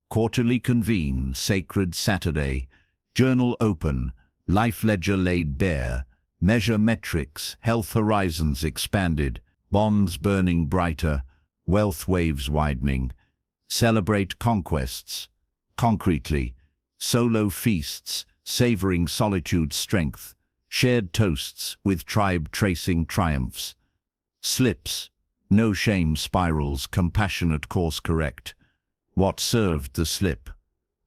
Quarterly convene, sacred Saturday. Journal open, life ledger laid bare. Measure metrics, health horizons expanded, bonds burning brighter, wealth waves widening. Celebrate conquests. Concretely, solo feasts, savoring solitude's strength. Shared toasts with tribe tracing triumphs. Slips, no shame spirals, compassionate course correct. What served the slip?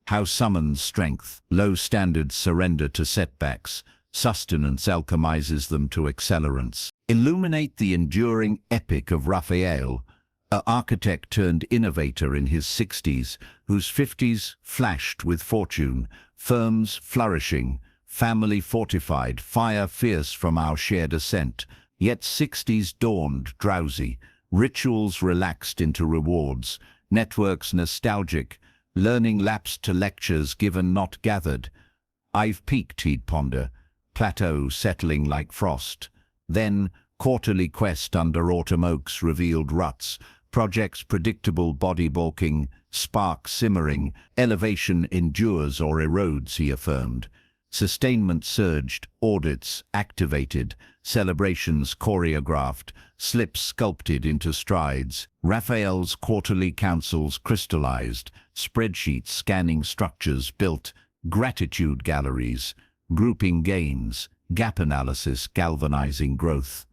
How summons strength? Low standards surrender to setbacks. Sustenance alchemizes them to accelerants. Illuminate the enduring epic of Raphael, an architect turned innovator in his 60s, whose 50s flashed with fortune, firms flourishing, family fortified, fire fierce from our shared ascent. Yet 60s dawned drowsy, rituals relaxed into rewards, networks nostalgic, learning lapsed to lectures given not gathered. I've peaked, he'd ponder, plateau settling like frost. Then, quarterly quest under autumn oaks revealed ruts, projects predictable, body balking, spark simmering, elevation endures or erodes, he affirmed. Sustainment surged, audits activated, celebrations choreographed, slips sculpted into strides. Raphael's quarterly councils crystallized, spreadsheets scanning structures built, gratitude galleries, grouping gains, gap analysis galvanizing growth.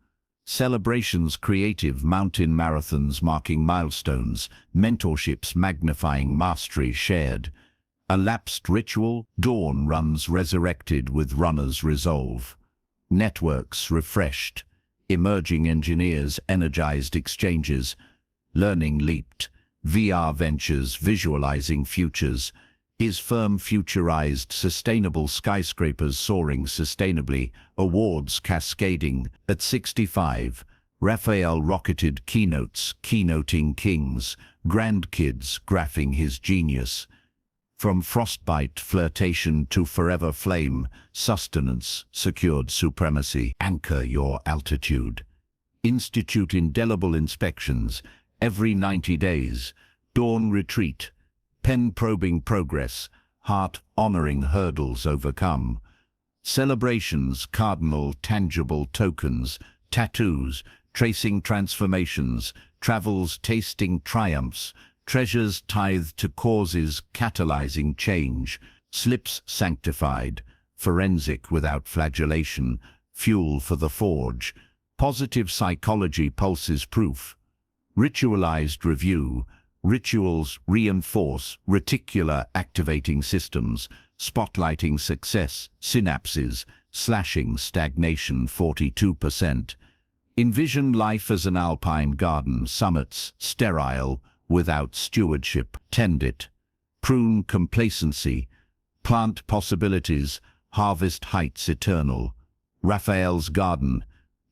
Celebrations creative mountain marathons marking milestones, mentorships magnifying mastery shared. A lapsed ritual, dawn runs resurrected with runners' resolve. Networks refreshed, emerging engineers energized exchanges. Learning leaped, VR ventures visualizing futures. His firm futurized sustainable skyscrapers soaring sustainably, awards cascading. At 65, Raphael rocketed keynotes, keynoting kings, grandkids graphing his genius. From frostbite flirtation to forever flame, sustenance secured supremacy. Anchor your altitude. Institute indelible inspections, every 90 days. Dawn retreat, pen probing progress, heart honoring hurdles overcome. Celebrations, cardinal tangible tokens, tattoos, tracing transformations, travels tasting triumphs, treasures tithed to causes catalyzing change, slips sanctified, forensic without flagellation, fuel for the forge, positive psychology pulses proof, ritualized review, rituals reinforce reticular activating systems, spotlighting success, synapses, slashing stagnation 42%. Envision life as an alpine garden, summits sterile, without stewardship. Tend it. Prune complacency. Plant possibilities. Harvest heights eternal. Raphael's garden.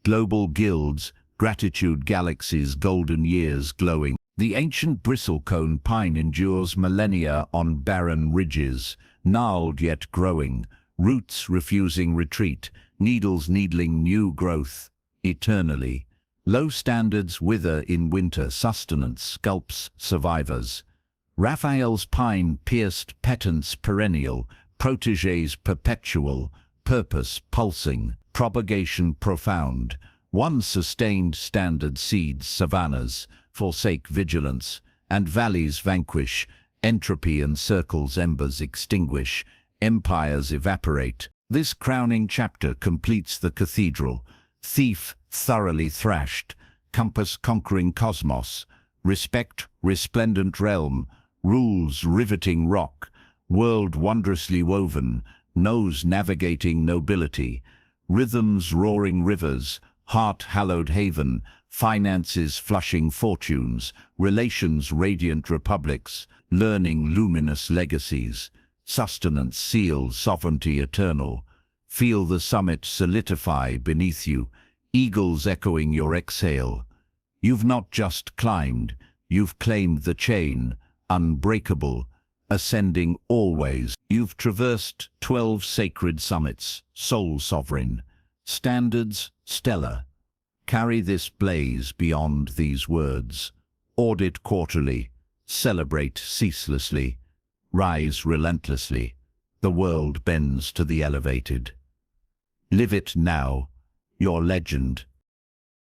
Global guilds. Gratitude galaxies. Golden years glowing. The ancient bristlecone pine endures millennia on barren ridges. Gnarled yet growing. Roots refusing retreat. Needles needling new growth. Eternally. Low standards wither in winter, sustenance sculpts survivors. Raphael's pine pierced petents perennial, protégés perpetual, purpose pulsing, propagation profound. One sustained standard seeds savannas, forsake vigilance, and valleys vanquish, entropy encircles embers extinguish, empires evaporate. This crowning chapter completes the cathedral. Thief thoroughly thrashed, compass conquering cosmos, respect resplendent realm, rules riveting rock, world wondrously woven, nose navigating nobility, rhythms roaring rivers, heart-hallowed haven, finances flushing fortunes, relations radiant republics, learning luminous legacies, sustenance seal sovereignty eternal. Feel the summit solidify beneath you, eagles echoing your exhale. You've not just climbed, you've claimed the chain, unbreakable, ascending always. You've traversed 12 sacred summits, soul sovereign, standards stellar. Carry this blaze beyond these words. Audit quarterly, celebrate ceaselessly, rise relentlessly. The world bends to the elevated. Live it now, your legend,